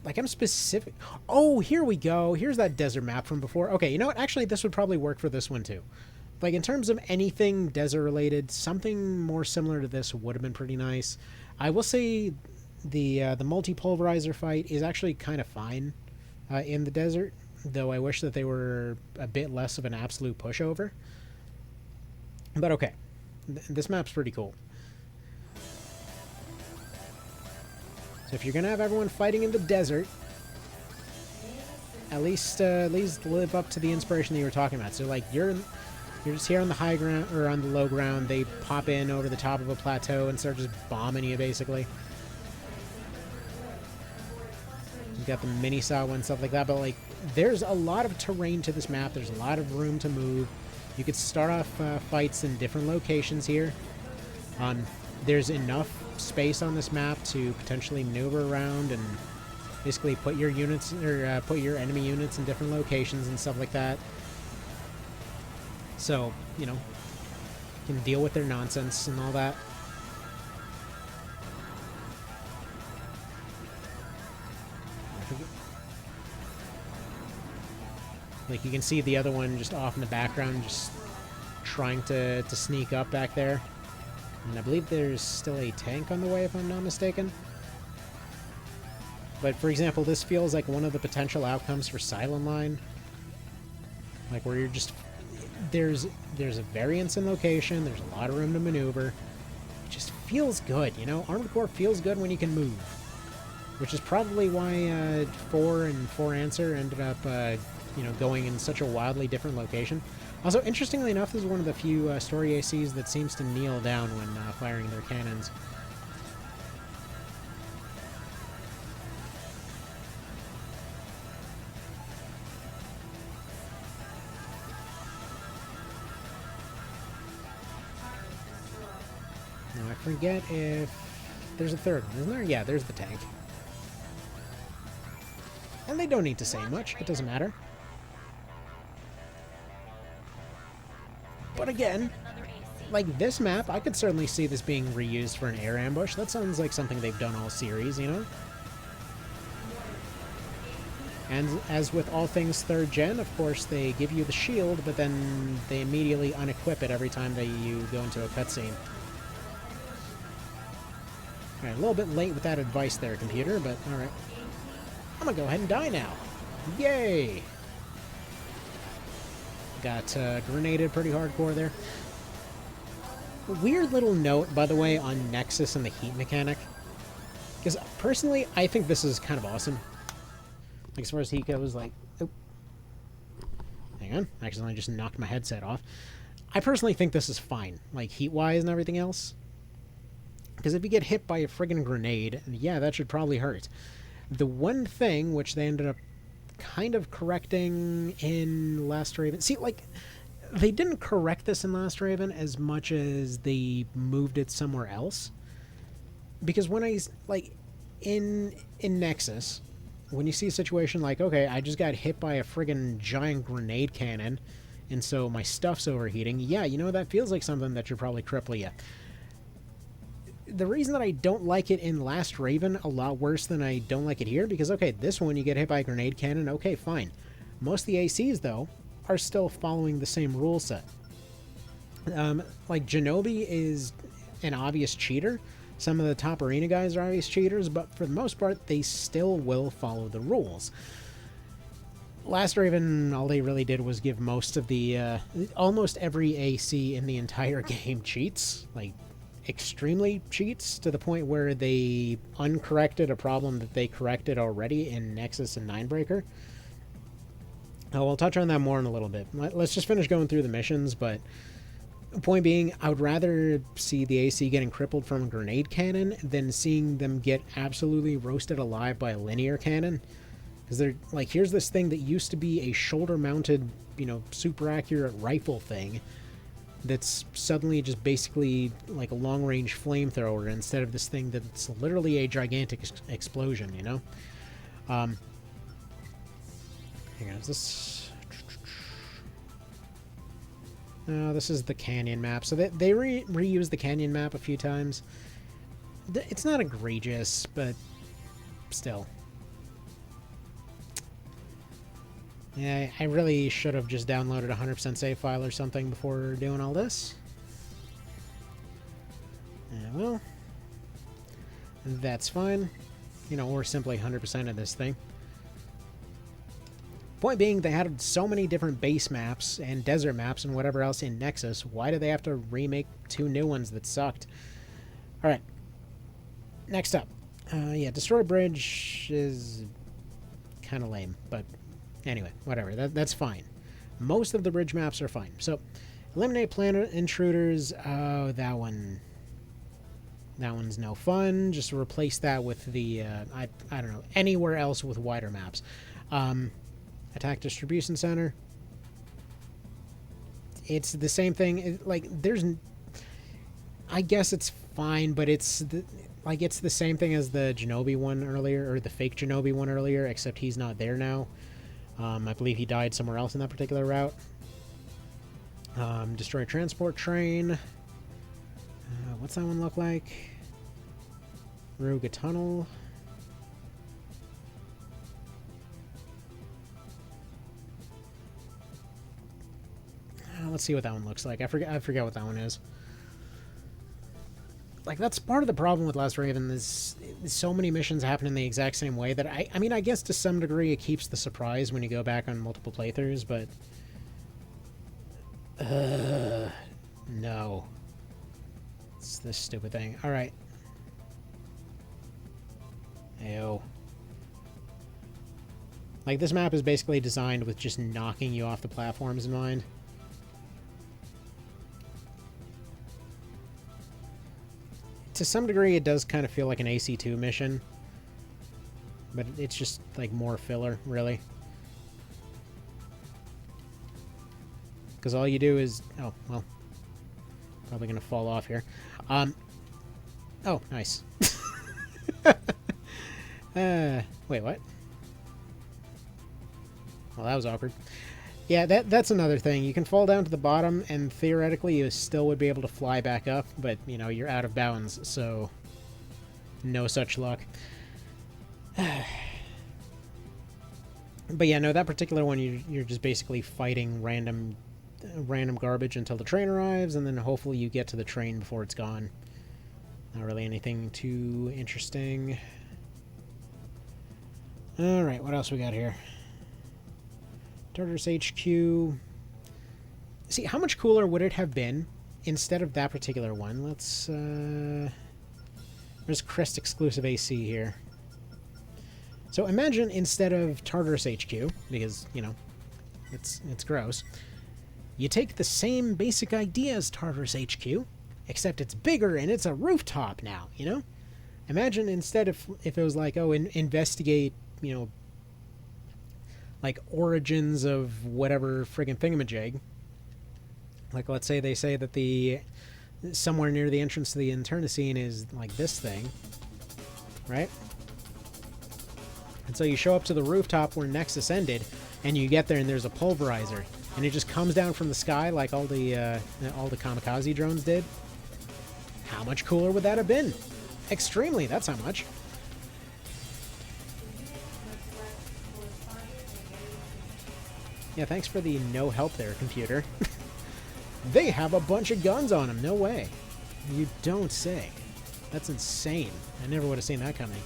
Like, I'm specific. Oh, here we go. Here's that desert map from before. Okay, you know what? Actually, this would probably work for this one too. Like, in terms of anything desert related, something more similar to this would have been pretty nice. I will say the multi-pulverizer fight is actually kind of fine in the desert, though I wish that they were a bit less of an absolute pushover. But okay, this map's pretty cool. So if you're gonna have everyone fighting in the desert, at least live up to the inspiration that you were talking about. So like you're just here on the high ground or on the low ground. They pop in over the top of a plateau and start just bombing you, basically. You've got the mini saw and stuff like that, but like there's a lot of terrain to this map. There's a lot of room to move. You could start off fights in different locations here. There's enough space on this map to potentially maneuver around and basically put your units or put your enemy units in different locations and stuff like that. So, you know, you can deal with their nonsense and all that. Like, you can see the other one just off in the background, just trying to sneak up back there. And I believe there's still a tank on the way, if I'm not mistaken. But, for example, this feels like one of the potential outcomes for Silent Line. Like, where you're just... There's a variance in location, there's a lot of room to maneuver. It just feels good, you know? Armored Core feels good when you can move. Which is probably why 4 and 4 Answer ended up, you know, going in such a wildly different location. Also, interestingly enough, this is one of the few story ACs that seems to kneel down when firing their cannons. Now, I forget if there's a third one, isn't there? Yeah, there's the tank. And they don't need to say much. It doesn't matter. But again, like this map, I could certainly see this being reused for an air ambush. That sounds like something they've done all series, you know? And as with all things 3rd gen, of course, they give you the shield, but then they immediately unequip it every time that you go into a cutscene. Alright, a little bit late with that advice there, computer, but alright. I'm gonna go ahead and die now. Yay! Got grenaded pretty hardcore there. Weird little note, by the way, on Nexus and the heat mechanic. Because personally, I think this is kind of awesome. Like, as far as heat goes, like... Oh. Hang on. I accidentally just knocked my headset off. I personally think this is fine. Like, heat-wise and everything else. Because if you get hit by a friggin' grenade, yeah, that should probably hurt. The one thing, which they ended up kind of correcting in Last Raven... See, like... They didn't correct this in Last Raven as much as they moved it somewhere else. Because when I, like, in Nexus, when you see a situation like, okay, I just got hit by a friggin' giant grenade cannon, and so my stuff's overheating, yeah, you know, that feels like something that should probably cripple you. The reason that I don't like it in Last Raven a lot worse than I don't like it here, because, okay, this one you get hit by a grenade cannon, okay, fine. Most of the ACs, though, are still following the same rule set. Like, Genobi is an obvious cheater. Some of the top arena guys are obvious cheaters, but for the most part, they still will follow the rules. Last Raven, all they really did was give most of the... almost every AC in the entire game cheats. Like, extremely cheats, to the point where they uncorrected a problem that they corrected already in Nexus and Ninebreaker. Oh, we'll touch on that more in a little bit. Let's just finish going through the missions, but point being, I would rather see the AC getting crippled from a grenade cannon than seeing them get absolutely roasted alive by a linear cannon. Because they're, like, here's this thing that used to be a shoulder-mounted, you know, super accurate rifle thing that's suddenly just basically like a long-range flamethrower instead of this thing that's literally a gigantic explosion, you know? Hang on, is this... No, this is the canyon map. So they reused the canyon map a few times. It's not egregious, but still. Yeah, I really should have just downloaded a 100% save file or something before doing all this. Well, that's fine. You know, or simply 100% of this thing. Point being, they had so many different base maps and desert maps and whatever else in Nexus. Why do they have to remake 2 new ones that sucked? Alright. Next up. Yeah, Destroy Bridge is kind of lame, but anyway, whatever. That's fine. Most of the bridge maps are fine. So, eliminate planet intruders. Oh, that one. That one's no fun. Just replace that with the, I don't know, anywhere else with wider maps. Attack Distribution Center. It's the same thing. Like, there's... I guess it's fine, but it's... it's the same thing as the Genobi one earlier, or the fake Genobi one earlier, except he's not there now. I believe he died somewhere else in that particular route. Destroy Transport Train. What's that one look like? Ruga Tunnel. Let's see what that one looks like. I forget what that one is. Like, that's part of the problem with Last Raven. Is so many missions happen in the exact same way that I mean, I guess to some degree it keeps the surprise when you go back on multiple playthroughs, but... no. It's this stupid thing. Alright. Ew. Like, this map is basically designed with just knocking you off the platforms in mind. To some degree, it does kind of feel like an AC2 mission. But it's just, like, more filler, really. Because all you do is... Oh, well. Probably going to fall off here. Oh, nice. Wait, what? Well, that was awkward. Yeah, that's another thing. You can fall down to the bottom, and theoretically you still would be able to fly back up, but, you know, you're out of bounds, so no such luck. But yeah, no, that particular one, you're just basically fighting random garbage until the train arrives, and then hopefully you get to the train before it's gone. Not really anything too interesting. Alright, what else we got here? Tartarus HQ. See, how much cooler would it have been instead of that particular one? Let's, there's Crest exclusive AC here. So imagine instead of Tartarus HQ, because, you know, it's gross, you take the same basic idea as Tartarus HQ, except it's bigger and it's a rooftop now, you know? Imagine instead if it was like, oh, investigate, you know, like origins of whatever friggin' thingamajig. Like, let's say they say that the somewhere near the entrance to the Internecine is like this thing, right? And so you show up to the rooftop where Nexus ended, and you get there and there's a pulverizer, and it just comes down from the sky like all the kamikaze drones did. How much cooler would that have been? Extremely, that's how much. Yeah, thanks for the no help there, computer. They have a bunch of guns on them, no way. You don't say. That's insane. I never would have seen that coming.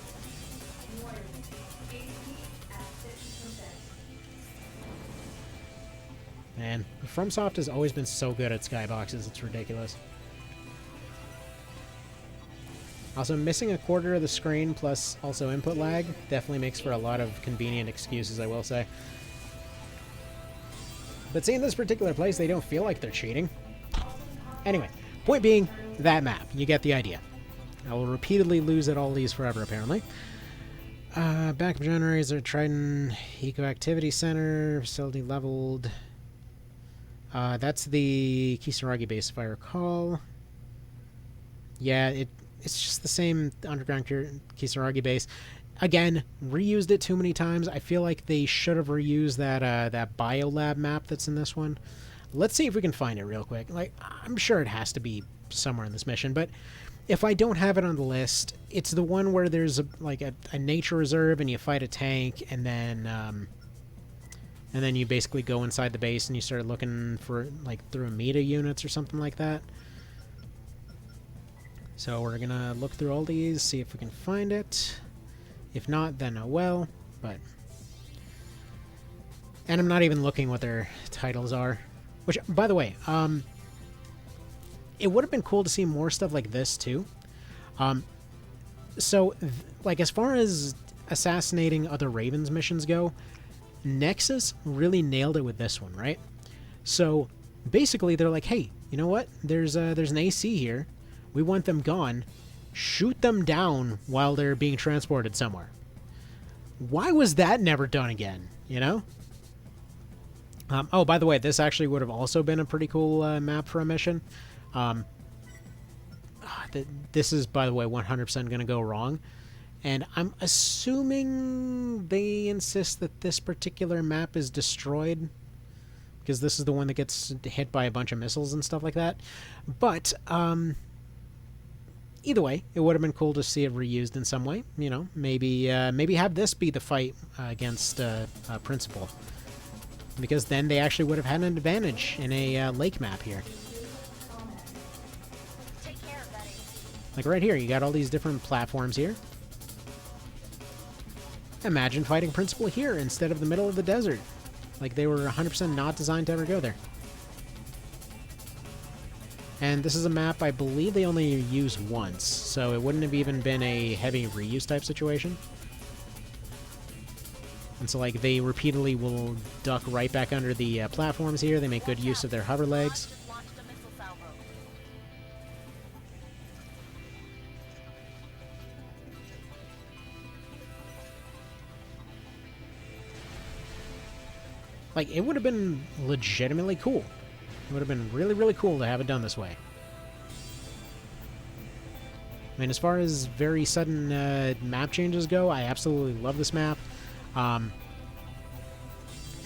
Man, FromSoft has always been so good at skyboxes, it's ridiculous. Also, missing a quarter of the screen plus also input lag definitely makes for a lot of convenient excuses, I will say. But seeing this particular place, they don't feel like they're cheating. Anyway, point being, that map. You get the idea. I will repeatedly lose at all these forever, apparently. Backup generators are Trident Eco Activity Center, facility leveled. That's the Kisaragi base, if I recall. Yeah, it's just the same underground Kisaragi base. Again, reused it too many times. I feel like they should have reused that biolab map that's in this one. Let's see if we can find it real quick. Like, I'm sure it has to be somewhere in this mission, but if I don't have it on the list, it's the one where there's a nature reserve and you fight a tank, and then you basically go inside the base and you start looking for like through meta units or something like that. So we're gonna look through all these, see if we can find it. If not, then oh well. But and I'm not even looking what their titles are. Which, by the way, it would have been cool to see more stuff like this too. So, like, as far as assassinating other Ravens missions go, Nexus really nailed it with this one, right? So, basically, they're like, hey, you know what? There's an AC here. We want them gone. Shoot them down while they're being transported somewhere. Why was that never done again, you know? Oh, by the way, this actually would have also been a pretty cool map for a mission. This is, by the way, 100% going to go wrong. And I'm assuming they insist that this particular map is destroyed, because this is the one that gets hit by a bunch of missiles and stuff like that. But either way, it would have been cool to see it reused in some way. You know, maybe have this be the fight against Principal, because then they actually would have had an advantage in a lake map here. Take care of that AC. Like right here, you got all these different platforms here. Imagine fighting Principal here instead of the middle of the desert. Like, they were 100% not designed to ever go there. And this is a map I believe they only use once, so it wouldn't have even been a heavy reuse type situation. And so, like, they repeatedly will duck right back under the platforms here. They make good use of their hover legs. Just launched a missile salvo. Like, it would have been legitimately cool. It would have been really, really cool to have it done this way. I mean, as far as very sudden map changes go, I absolutely love this map. And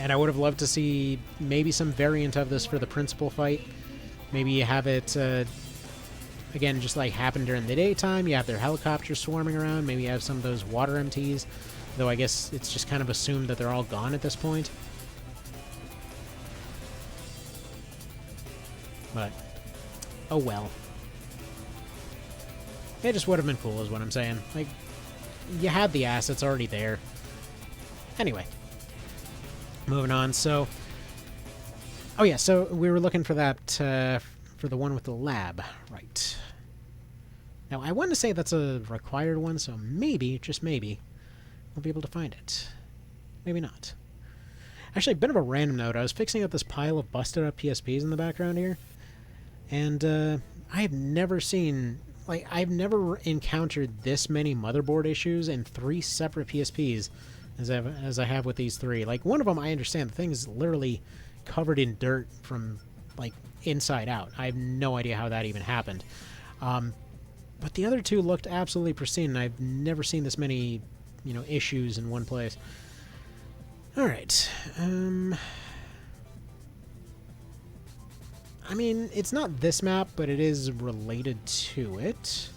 I would have loved to see maybe some variant of this for the Principal fight. Maybe you have it, again, just like happen during the daytime. You have their helicopters swarming around. Maybe you have some of those water MTs. Though I guess it's just kind of assumed that they're all gone at this point. But, oh well. It just would have been cool is what I'm saying. Like, you had the assets already there. Anyway. Moving on, so Oh yeah, so we were looking for that, for the one with the lab. Right. Now, I want to say that's a required one, so maybe, just maybe, we'll be able to find it. Maybe not. Actually, a bit of a random note. I was fixing up this pile of busted up PSPs in the background here, and I have never seen... Like, I've never encountered this many motherboard issues in 3 separate PSPs as I have with these 3. Like, one of them, I understand. The thing is literally covered in dirt from, like, inside out. I have no idea how that even happened. But the other 2 looked absolutely pristine, and I've never seen this many, you know, issues in one place. Alright. I mean, it's not this map, but it is related to it.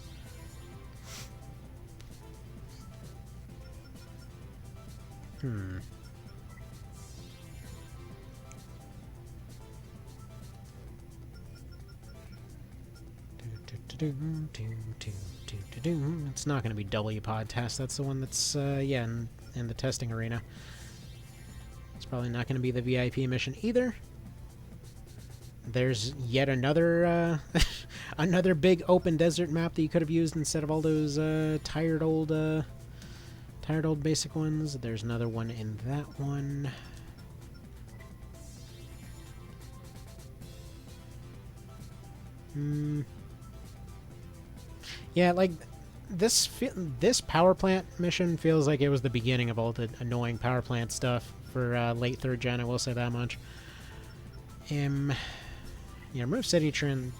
It's not going to be WPod test. That's the one that's, yeah, in the testing arena. It's probably not going to be the VIP mission either. There's yet another another big open desert map that you could have used instead of all those tired old basic ones. There's another one in that one. Yeah, like this power plant mission feels like it was the beginning of all the annoying power plant stuff for late 3rd gen. I will say that much. Yeah, remove city trim.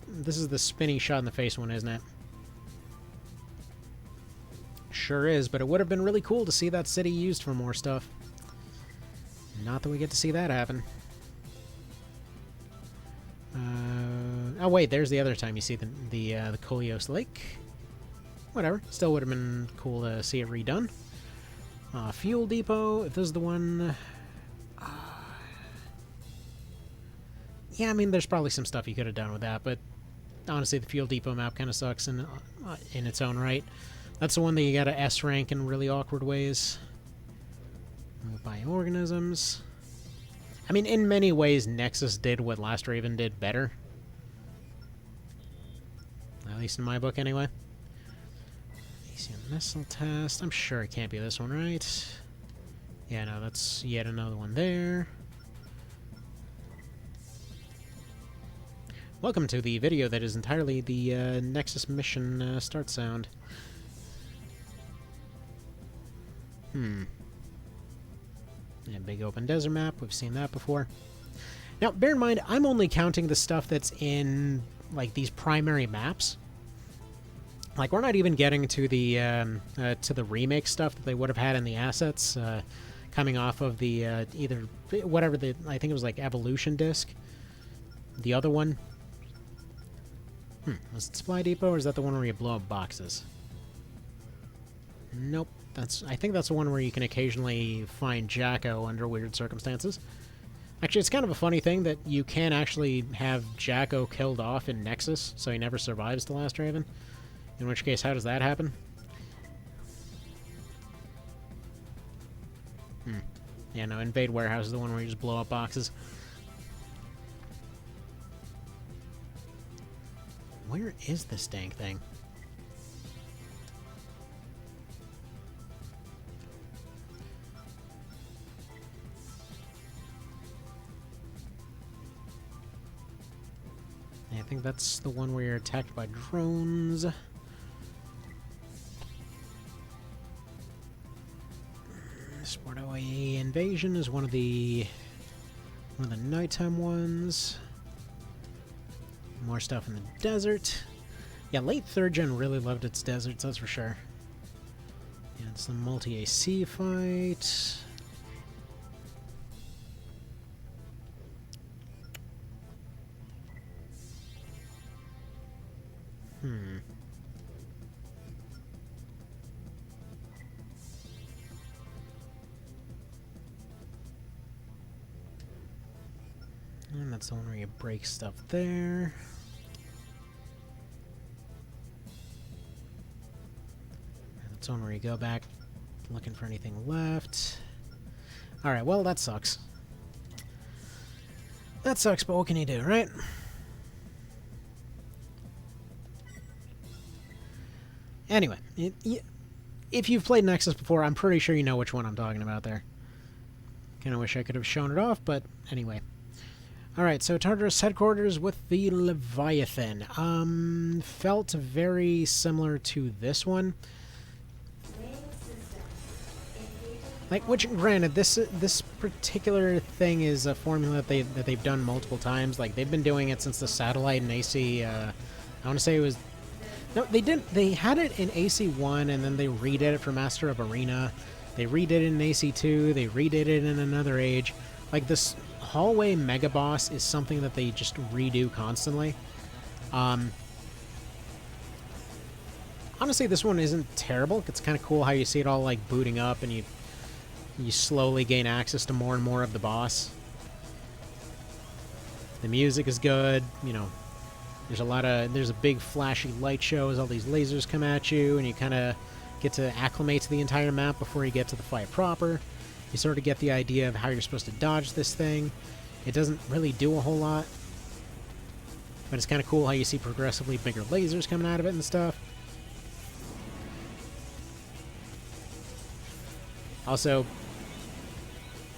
This is the spinny shot in the face one, isn't it? Sure is, but it would have been really cool to see that city used for more stuff. Not that we get to see that happen. Oh wait, there's the other time you see the Koleos Lake. Whatever, still would have been cool to see it redone. Fuel depot, if this is the one... yeah, I mean, there's probably some stuff you could have done with that, but honestly, the fuel depot map kind of sucks in its own right. That's the one that you gotta S-rank in really awkward ways. Bioorganisms. I mean, in many ways, Nexus did what Last Raven did better. At least in my book, anyway. Missile test. I'm sure it can't be this one, right? Yeah, no, that's yet another one there. Welcome to the video that is entirely the Nexus mission start sound. Yeah, big open desert map. We've seen that before. Now, bear in mind, I'm only counting the stuff that's in, like, these primary maps. Like, we're not even getting to the remake stuff that they would have had in the assets, coming off of the, either, whatever the, I think it was, like, Evolution disc. The other one. Was it Supply Depot, or is that the one where you blow up boxes? Nope. I think that's the one where you can occasionally find Jacko under weird circumstances. Actually, it's kind of a funny thing that you can actually have Jacko killed off in Nexus, so he never survives the Last Raven. In which case, how does that happen? Yeah, no, Invade Warehouse is the one where you just blow up boxes. Where is this dang thing? I think that's the one where you're attacked by drones. Sport OAE Invasion is one of the nighttime ones. More stuff in the desert. Yeah, late 3rd gen really loved its deserts, that's for sure. Yeah, it's the multi-AC fight. And that's the one where you break stuff there. And that's the one where you go back looking for anything left. Alright, well, that sucks. That sucks, but what can you do, right? Anyway, if you've played Nexus before, I'm pretty sure you know which one I'm talking about there. Kind of wish I could have shown it off, but anyway. Alright, so Tartarus headquarters with the Leviathan. Felt very similar to this one. Like, which, granted, this particular thing is a formula that they've done multiple times. Like, they've been doing it since the Satellite and AC, I want to say it was... No, they didn't. They had it in AC1, and then they redid it for Master of Arena. They redid it in AC2. They redid it in Another Age. Like, this hallway mega boss is something that they just redo constantly. Honestly, this one isn't terrible. It's kind of cool how you see it all, like, booting up, and you slowly gain access to more and more of the boss. The music is good, you know. There's a big flashy light show as all these lasers come at you, and you kind of get to acclimate to the entire map before you get to the fight proper. You sort of get the idea of how you're supposed to dodge this thing. It doesn't really do a whole lot, but it's kind of cool how you see progressively bigger lasers coming out of it and stuff. Also,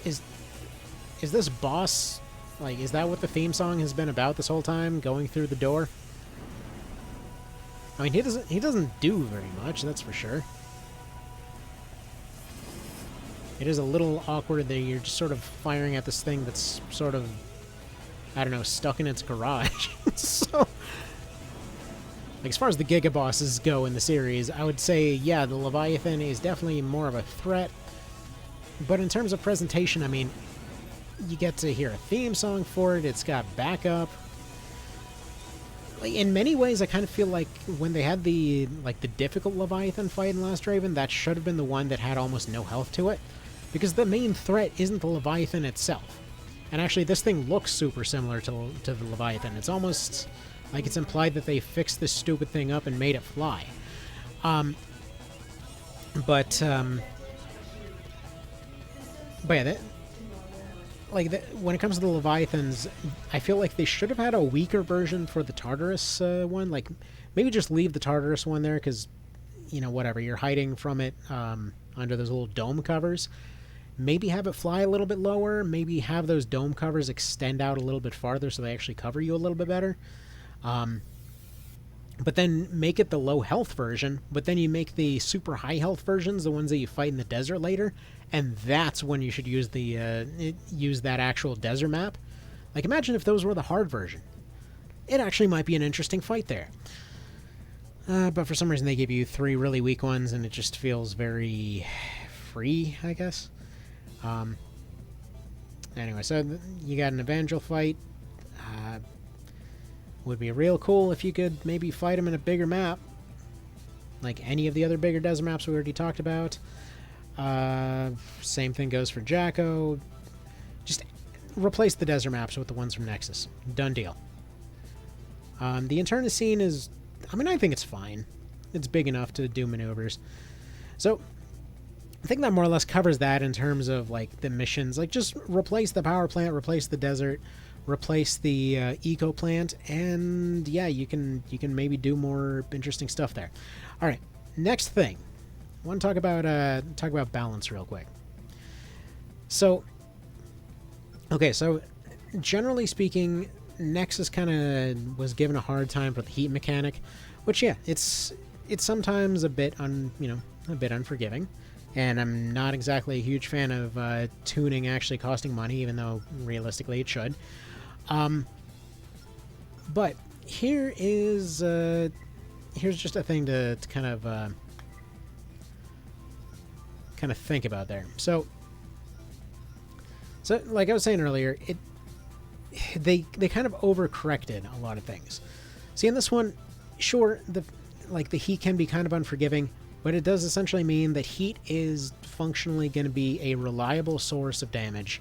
is this boss... Like, is that what the theme song has been about this whole time? Going through the door? I mean, he doesn't do very much, that's for sure. It is a little awkward that you're just sort of firing at this thing that's sort of, I don't know, stuck in its garage. So, like, as far as the Giga bosses go in the series, I would say, yeah, the Leviathan is definitely more of a threat. But in terms of presentation, I mean... You get to hear a theme song for it. It's got backup. Like, in many ways, I kind of feel like when they had the difficult Leviathan fight in Last Raven, that should have been the one that had almost no health to it, because the main threat isn't the Leviathan itself. And actually, this thing looks super similar to the Leviathan. It's almost like it's implied that they fixed this stupid thing up and made it fly. But yeah, when it comes to the Leviathans, I feel like they should have had a weaker version for the Tartarus one. Like, maybe just leave the Tartarus one there, because, you know, whatever, you're hiding from it under those little dome covers. Maybe have it fly a little bit lower. Maybe have those dome covers extend out a little bit farther so they actually cover you a little bit better. But then make it the low health version, but then you make the super high health versions, the ones that you fight in the desert later, and that's when you should use that actual desert map. Like, imagine if those were the hard version. It actually might be an interesting fight there. But for some reason they give you 3 really weak ones, and it just feels very free, I guess. Anyway, so you got an Evangel fight. Would be real cool if you could maybe fight him in a bigger map, like any of the other bigger desert maps we already talked about. Same thing goes for Jacko. Just replace the desert maps with the ones from Nexus. Done deal. The Internecine is... I mean, I think it's fine. It's big enough to do maneuvers. So, I think that more or less covers that in terms of, like, the missions. Like, just replace the power plant, replace the desert, replace the eco plant, and yeah, you can maybe do more interesting stuff there. All right, next thing, I want to talk about balance real quick. So, okay, so generally speaking, Nexus kind of was given a hard time for the heat mechanic, which yeah, it's sometimes a bit unforgiving. And I'm not exactly a huge fan of tuning actually costing money, even though realistically it should. But here's just a thing to kind of think about there. So like I was saying earlier, they kind of overcorrected a lot of things. See, in this one, sure, the heat can be kind of unforgiving, but it does essentially mean that heat is functionally going to be a reliable source of damage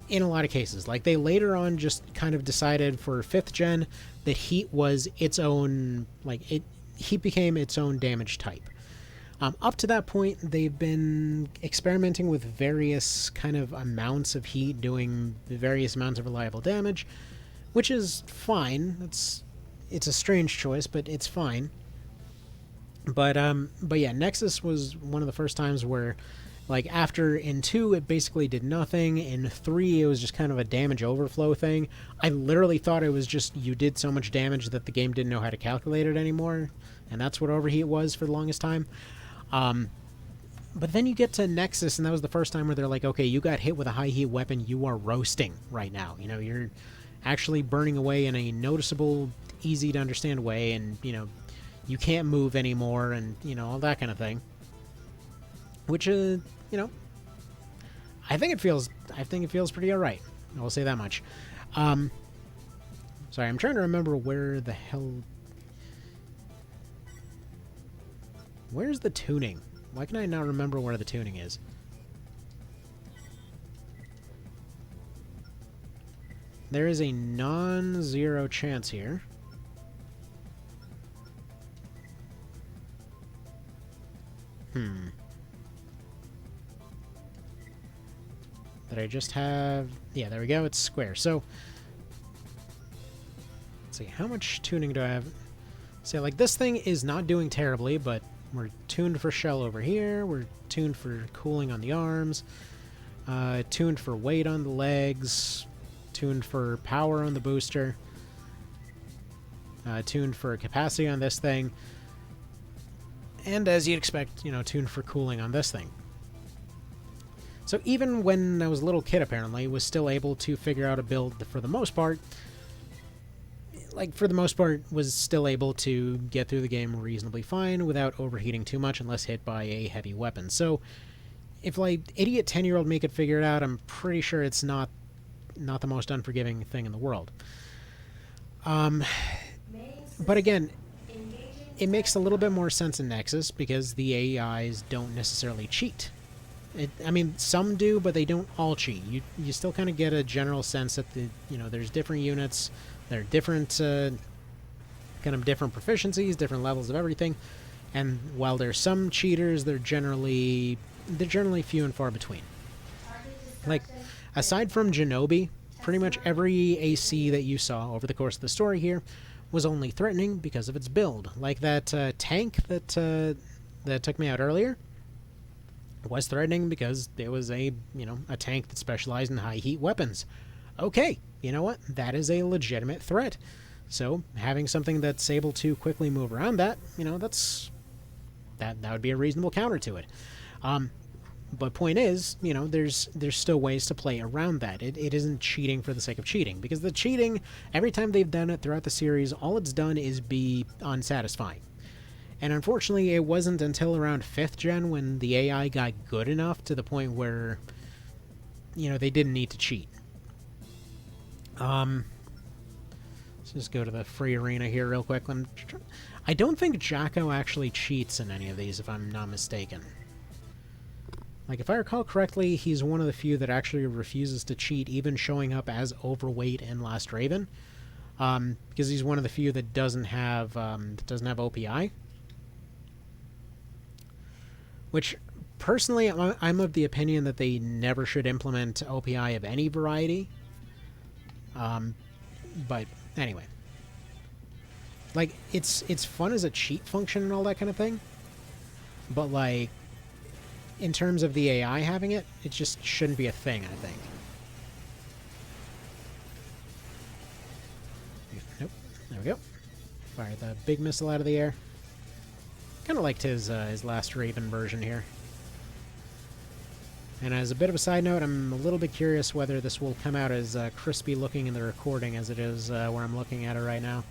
in a lot of cases. Like, they later on just kind of decided for 5th gen that heat was its own, heat became its own damage type. Up to that point, they've been experimenting with various kind of amounts of heat, doing various amounts of reliable damage, which is fine. It's a strange choice, but it's fine. But yeah, Nexus was one of the first times where, like, after in 2 it basically did nothing. In 3 it was just kind of a damage overflow thing. I literally thought it was just you did so much damage that the game didn't know how to calculate it anymore, and that's what overheat was for the longest time. But then you get to Nexus, and that was the first time where they're like, okay, you got hit with a high heat weapon, you are roasting right now. You know, you're actually burning away in a noticeable, easy to understand way, and, you know, you can't move anymore, and, you know, all that kind of thing. Which, you know, I think it feels pretty alright. I will say that much. Sorry, I'm trying to remember where the hell... Where's the tuning? Why can I not remember where the tuning is? There is a non-zero chance here. That I just have... Yeah, there we go. It's square. So, let's see. How much tuning do I have? So, like, this thing is not doing terribly, but we're tuned for shell over here. We're tuned for cooling on the arms. Tuned for weight on the legs. Tuned for power on the booster. Tuned for capacity on this thing. And as you'd expect, you know, tuned for cooling on this thing. So even when I was a little kid, apparently, was still able to figure out a build that, for the most part, was still able to get through the game reasonably fine without overheating too much unless hit by a heavy weapon. So if, like, idiot 10-year-old me could figure it out, I'm pretty sure it's not the most unforgiving thing in the world. But again, it makes a little bit more sense in Nexus because the AIs don't necessarily cheat. I mean, some do, but they don't all cheat. You still kind of get a general sense that there's different units, there are different kind of different proficiencies, different levels of everything, and while there's some cheaters, they're generally few and far between. Like, aside from Genobi, pretty much every AC that you saw over the course of the story here was only threatening because of its build. Like that tank that took me out earlier was threatening because it was a tank that specialized in high heat weapons. Okay, you know what? That is a legitimate threat. So having something that's able to quickly move around that, that would be a reasonable counter to it. But point is, there's still ways to play around that. It isn't cheating for the sake of cheating, because the cheating, every time they've done it throughout the series, all it's done is be unsatisfying. And unfortunately, it wasn't until around 5th gen when the AI got good enough to the point where, they didn't need to cheat. Let's just go to the free arena here real quick. I don't think Jacko actually cheats in any of these, if I'm not mistaken. Like, if I recall correctly, he's one of the few that actually refuses to cheat, even showing up as overweight in Last Raven. Because he's one of the few that doesn't have OPI. Which, personally, I'm of the opinion that they never should implement OPI of any variety. But, anyway. Like, it's fun as a cheat function and all that kind of thing. But, like, in terms of the AI having it, it just shouldn't be a thing, I think. Nope. There we go. Fire the big missile out of the air. Kind of liked his Last Raven version here. And as a bit of a side note, I'm a little bit curious whether this will come out as crispy looking in the recording as it is where I'm looking at it right now.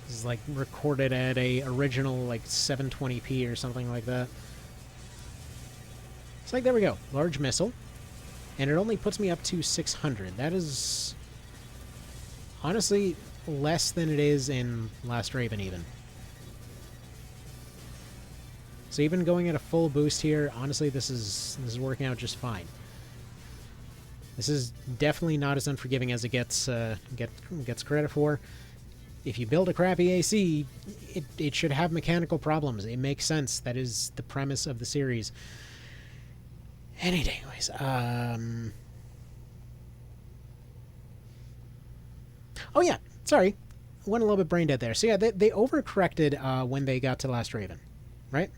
This is like recorded at a original like 720p or something like that. It's like, there we go. Large missile. And it only puts me up to 600. That is honestly less than it is in Last Raven even. So even going at a full boost here, honestly, this is working out just fine. This is definitely not as unforgiving as it gets credit for. If you build a crappy AC, it should have mechanical problems. It makes sense. That is the premise of the series. Anyways, oh yeah, sorry. Went a little bit brain dead there. So yeah, they overcorrected when they got to Last Raven, right?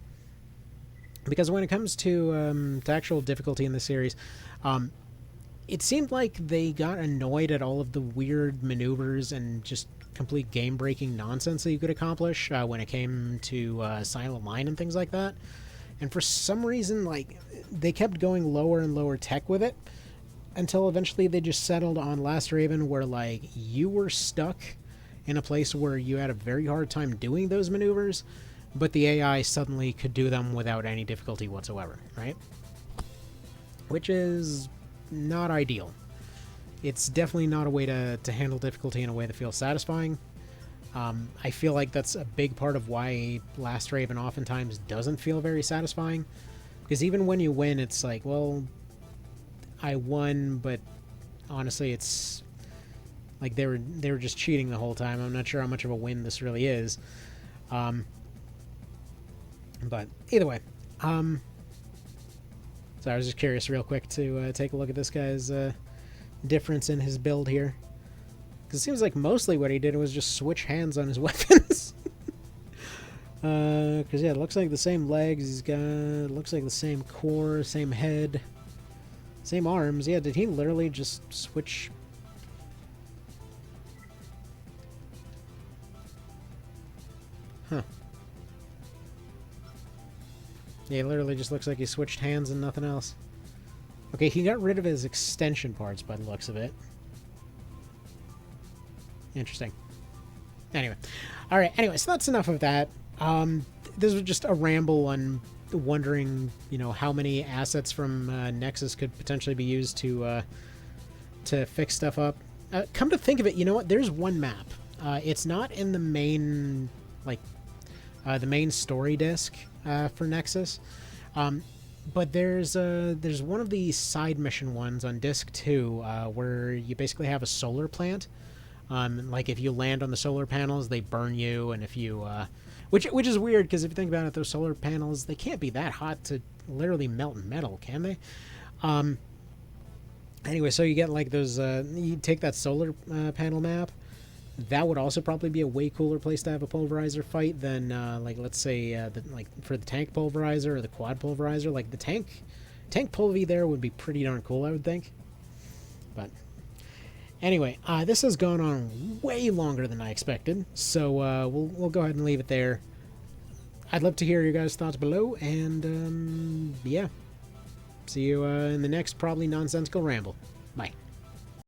Because when it comes to actual difficulty in the series, it seemed like they got annoyed at all of the weird maneuvers and just complete game-breaking nonsense that you could accomplish when it came to Silent Line and things like that. And for some reason, like, they kept going lower and lower tech with it until eventually they just settled on Last Raven, where, like, you were stuck in a place where you had a very hard time doing those maneuvers, but the AI suddenly could do them without any difficulty whatsoever, right? Which is not ideal. It's definitely not a way to handle difficulty in a way that feels satisfying. I feel like that's a big part of why Last Raven oftentimes doesn't feel very satisfying. Because even when you win, it's like, well, I won, but honestly, it's like they were just cheating the whole time. I'm not sure how much of a win this really is. But either way, so I was just curious real quick to take a look at this guy's difference in his build here. Because it seems like mostly what he did was just switch hands on his weapons. Because, yeah, it looks like the same legs. He's got, looks like the same core, same head, same arms. Yeah, did he literally just switch? Huh. Yeah, it literally just looks like he switched hands and nothing else. Okay, he got rid of his extension parts by the looks of it. Interesting. Anyway. Alright, anyway, so that's enough of that. This was just a ramble on wondering, you know, how many assets from Nexus could potentially be used to fix stuff up. Come to think of it, you know what? There's one map. It's not in the main, like, the main story disc for Nexus. But there's one of the side mission ones on disc 2 where you basically have a solar plant. Like if you land on the solar panels, they burn you, and if you, which is weird because if you think about it, those solar panels, they can't be that hot to literally melt metal, can they? Anyway, so you get like those, you take that solar panel map. That would also probably be a way cooler place to have a pulverizer fight than, like, let's say, like for the tank pulverizer or the quad pulverizer. Like the tank pulvy there would be pretty darn cool, I would think. But anyway, this has gone on way longer than I expected, so we'll go ahead and leave it there. I'd love to hear your guys' thoughts below, and yeah, see you in the next probably nonsensical ramble. Bye.